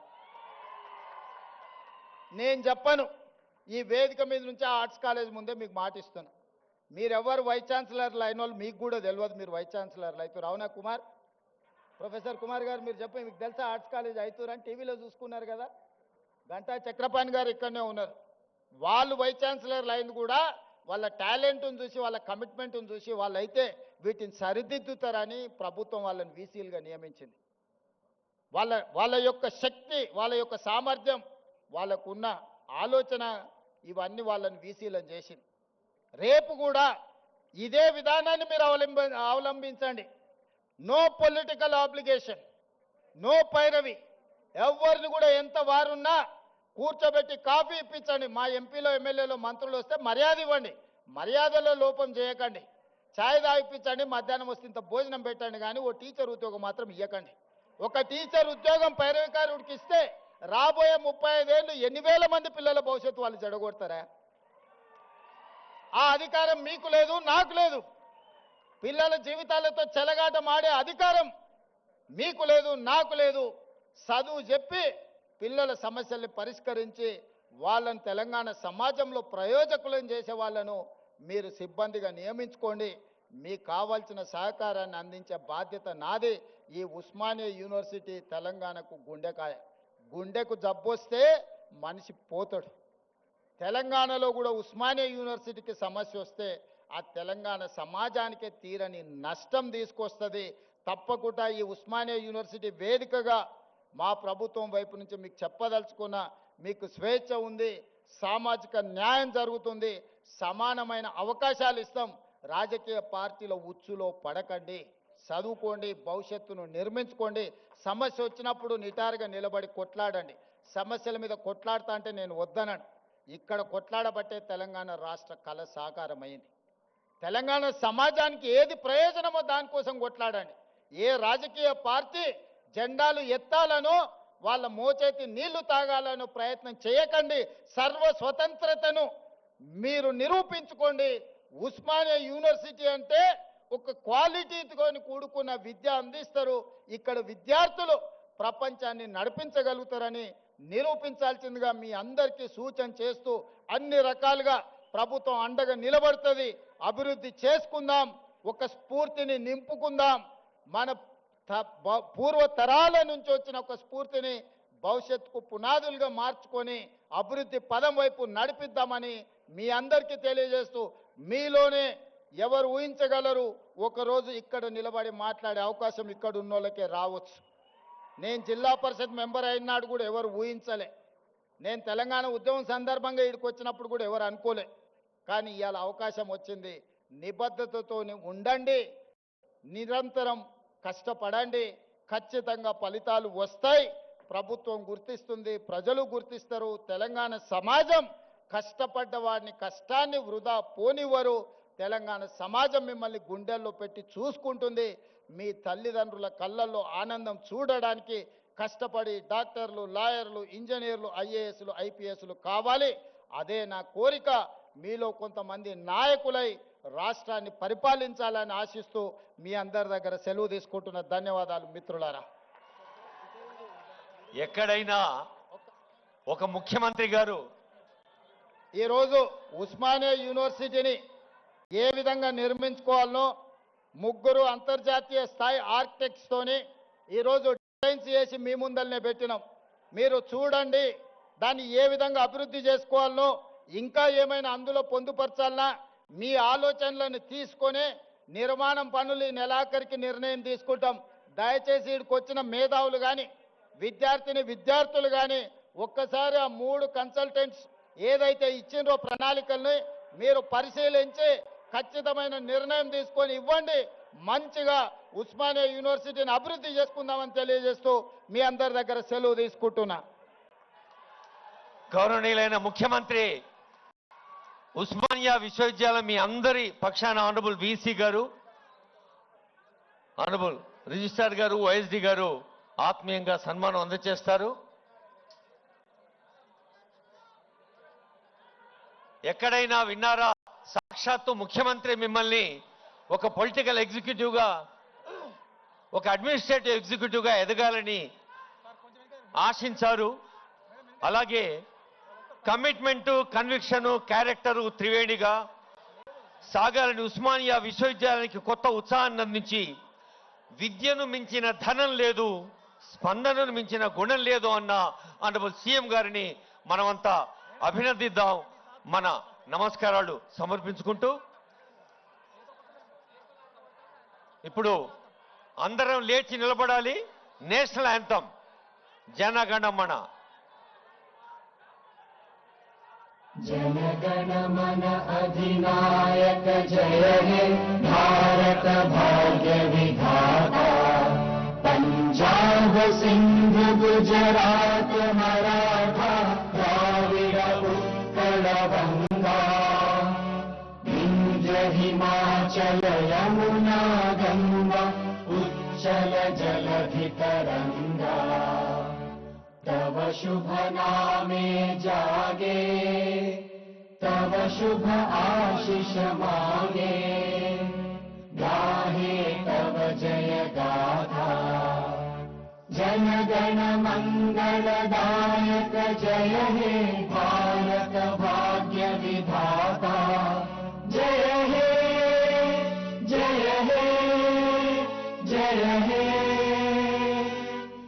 నేను చెప్పను. ఈ వేదిక మీద నుంచి ఆర్ట్స్ కాలేజ్ ముందే మీకు మాటిస్తాను. మీరెవరు వైస్ ఛాన్సలర్లు అయిన వాళ్ళు మీకు కూడా తెలియదు మీరు వైస్ ఛాన్సలర్లు అవుతారు. అవునా కుమార్? ప్రొఫెసర్ కుమార్ గారు మీరు చెప్పండి, మీకు తెలుసా ఆర్ట్స్ కాలేజ్ అవుతారు అని? టీవీలో చూసుకున్నారు కదా. గంటా చక్రపాణి గారు ఇక్కడనే ఉన్నారు. వాళ్ళు వైస్ ఛాన్సలర్లు అయింది కూడా వాళ్ళ టాలెంట్ను చూసి, వాళ్ళ కమిట్మెంట్ను చూసి వాళ్ళైతే వీటిని సరిదిద్దుతారని ప్రభుత్వం వాళ్ళని వీసీలుగా నియమించింది. వాళ్ళ యొక్క శక్తి, వాళ్ళ యొక్క సామర్థ్యం, వాళ్ళకున్న ఆలోచన ఇవన్నీ వాళ్ళని వీసీలను చేసింది. రేపు కూడా ఇదే విధానాన్ని మీరు అవలంబించండి. నో పొలిటికల్ ఆబ్లిగేషన్, నో పైరవి. ఎవరిని కూడా ఎంత వారున్నా కూర్చోబెట్టి కాఫీ ఇప్పించండి. మా ఎంపీలో, ఎమ్మెల్యేలో, మంత్రులు వస్తే మర్యాద ఇవ్వండి, మర్యాదలో లోపం చేయకండి. ఛాయ్ తాగిపించండి, మధ్యాహ్నం వస్తే ఇంత భోజనం పెట్టండి, కానీ ఓ టీచర్ ఉద్యోగం మాత్రం ఇవ్వకండి. ఒక టీచర్ ఉద్యోగం పైరవికారుడికి ఇస్తే రాబోయే 35 ఏళ్ళు ఎన్ని వేల మంది పిల్లల భవిష్యత్తు వాళ్ళు చెడగొడతారా? ఆ అధికారం మీకు లేదు, నాకు లేదు. పిల్లల జీవితాలతో చెలగాటమాడే అధికారం మీకు లేదు, నాకు లేదు. చదువు చెప్పి పిల్లల సమస్యల్ని పరిష్కరించి వాళ్ళని తెలంగాణ సమాజంలో ప్రయోజకులను చేసే వాళ్ళను మీరు సిబ్బందిగా నియమించుకోండి. మీకు కావాల్సిన సహకారాన్ని అందించే బాధ్యత నాది. ఈ ఉస్మానియా యూనివర్సిటీ తెలంగాణకు గుండెకాయ. గుండెకు జబ్బొస్తే మనిషి పోతాడు. తెలంగాణలో కూడా ఉస్మానియా యూనివర్సిటీకి సమస్య వస్తే ఆ తెలంగాణ సమాజానికే తీరని నష్టం తీసుకొస్తుంది. తప్పకుండా ఈ ఉస్మానియా యూనివర్సిటీ వేదికగా మా ప్రభుత్వం వైపు నుంచి మీకు చెప్పదలుచుకున్న, మీకు స్వేచ్ఛ ఉంది, సామాజిక న్యాయం జరుగుతుంది, సమానమైన అవకాశాలు ఇస్తాం. రాజకీయ పార్టీల ఉచ్చులో పడకండి, చదువుకోండి, భవిష్యత్తును నిర్మించుకోండి. సమస్య వచ్చినప్పుడు నిటారుగా నిలబడి కొట్లాడండి. సమస్యల మీద కొట్లాడుతా అంటే నేను వద్దనను. ఇక్కడ కొట్లాడబట్టే తెలంగాణ రాష్ట్ర కళ సాకారమైంది. తెలంగాణ సమాజానికి ఏది ప్రయోజనమో దానికోసం కొట్లాడండి. ఏ రాజకీయ పార్టీ జెండాలు ఎత్తాలనో వాళ్ళ మోచేతి నీళ్లు తాగాలనో ప్రయత్నం చేయకండి. సర్వ స్వతంత్రతను మీరు నిరూపించుకోండి. ఉస్మానియా యూనివర్సిటీ అంటే ఒక క్వాలిటీతో కూడుకున్న విద్య అందిస్తారు. ఇక్కడ విద్యార్థులు ప్రపంచాన్ని నడిపించగలుగుతారని నిరూపించాల్సిందిగా మీ అందరికీ సూచన చేస్తూ అన్ని రకాలుగా ప్రభుత్వం అండగా నిలబడుతుంది. అభివృద్ధి చేసుకుందాం, ఒక స్ఫూర్తిని నింపుకుందాం. మన పూర్వ తరాల నుంచి వచ్చిన ఒక స్ఫూర్తిని భవిష్యత్తుకు పునాదులుగా మార్చుకొని అభివృద్ధి పదం వైపు నడిపిద్దామని మీ అందరికీ తెలియజేస్తూ, మీలోనే ఎవరు ఊహించగలరు ఒకరోజు ఇక్కడ నిలబడి మాట్లాడే అవకాశం ఇక్కడ ఉన్నోళ్ళకే రావచ్చు. నేను జిల్లా పరిషత్ మెంబర్ అయినాడు కూడా ఎవరు ఊహించలే. నేను తెలంగాణ ఉద్యమం సందర్భంగా ఇక్కడికి వచ్చినప్పుడు కూడా ఎవరు అనుకోలే. కానీ ఇవాళ అవకాశం వచ్చింది. నిబద్ధతతో ఉండండి, నిరంతరం కష్టపడండి, ఖచ్చితంగా ఫలితాలు వస్తాయి. ప్రభుత్వం గుర్తిస్తుంది, ప్రజలు గుర్తిస్తారు. తెలంగాణ సమాజం కష్టపడ్డ వాడిని కష్టాన్ని వృధా పోనివ్వరు. తెలంగాణ సమాజం మిమ్మల్ని గుండెల్లో పెట్టి చూసుకుంటుంది. మీ తల్లిదండ్రుల కళ్ళల్లో ఆనందం చూడడానికి కష్టపడి డాక్టర్లు, లాయర్లు, ఇంజనీర్లు, ఐఏఎస్లు, ఐపీఎస్లు కావాలి. అదే నా కోరిక. మీలో కొంతమంది నాయకులై రాష్ట్రాన్ని పరిపాలించాలని ఆశిస్తూ మీ అందరి దగ్గర సెలవు తీసుకుంటున్న ధన్యవాదాలు మిత్రులారా. ఎక్కడైనా ఒక ముఖ్యమంత్రి గారు ఈరోజు ఉస్మానియా యూనివర్సిటీని ఏ విధంగా నిర్మించుకోవాలనో ముగ్గురు అంతర్జాతీయ స్థాయి ఆర్కిటెక్ట్స్తోని ఈరోజు డిజైన్స్ చేసి మీ ముందరనే పెట్టినాం. మీరు చూడండి, దాన్ని ఏ విధంగా అభివృద్ధి చేసుకోవాలనో, ఇంకా ఏమైనా అందులో పొందుపరచాలన్నా మీ ఆలోచనలను తీసుకొని నిర్మాణం పనులు ఈ నెలాఖరికి నిర్ణయం తీసుకుంటాం. దయచేసి ఇక్కడికి వచ్చిన మేధావులు కానీ విద్యార్థులు కానీ ఒక్కసారి ఆ 3 కన్సల్టెంట్స్ ఏదైతే ఇచ్చిండ్రో ప్రణాళికల్ని మీరు పరిశీలించి ఖచ్చితమైన నిర్ణయం తీసుకొని ఇవ్వండి. మంచిగా ఉస్మానియా యూనివర్సిటీని అభివృద్ధి చేసుకుందామని తెలియజేస్తూ మీ అందరి దగ్గర సెలవు తీసుకుంటున్నా. గౌరవనీయులైన ముఖ్యమంత్రి, ఉస్మానియా విశ్వవిద్యాలయం మీ అందరి పక్షాన ఆనరబుల్ వీసీ గారు, ఆనరబుల్ రిజిస్ట్రార్ గారు, వైఎస్డి గారు ఆత్మీయంగా సన్మానం అందజేస్తారు. ఎక్కడైనా విన్నారా? సాక్షాత్తు ముఖ్యమంత్రి మిమ్మల్ని ఒక పొలిటికల్ ఎగ్జిక్యూటివ్గా, ఒక అడ్మినిస్ట్రేటివ్ ఎగ్జిక్యూటివ్గా ఎదగాలని ఆశించారు. అలాగే కమిట్మెంటు, కన్విక్షను, క్యారెక్టరు త్రివేణిగా సాగాలని ఉస్మానియా విశ్వవిద్యాలయానికి కొత్త ఉత్సాహాన్ని అందించి విద్యను మించిన ధనం లేదు, స్పందనను మించిన గుణం లేదు అన్న ఆనరబుల్ సీఎం గారిని మనమంతా అభినందిద్దాం. మన నమస్కారాలు సమర్పించుకుంటూ ఇప్పుడు అందరం లేచి నిలబడాలి. National anthem Janaganamana. जनगणमन अधिनायक जय हे भारत भाग्य विधाता पंजाब सिंध गुजरात मराठा द्राविड़ उत्कल गंगा विंध्य हिमाचल यमुना गंगा उच्चल जलधि तरंगा तव शुभ नामे जागे, तव शुभ आशीष मांगे, गाहे तव जय गाथा। जन गण मंगलदायक जय हे भारत भाग्य विधाता। जय हे जय हे जय हे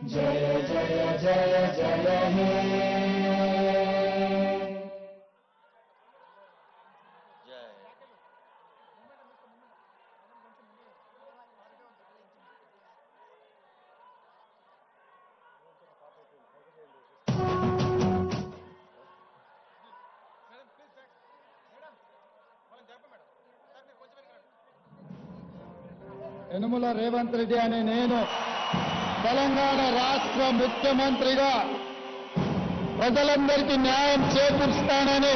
जय जय जय जय हे। యనుమల రేవంత్ రెడ్డి అనే నేను తెలంగాణ రాష్ట్ర ముఖ్యమంత్రిగా ప్రజలందరికీ న్యాయం చేకూరుస్తానని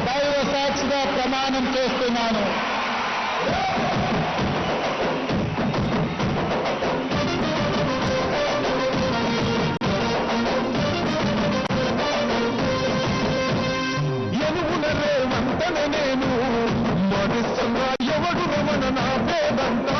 దైవ సాక్షిగా ప్రమాణం చేస్తున్నాను. యనుమల రేవంతన నేను మనిషంగా ఎవడు రమణ నా పేదంత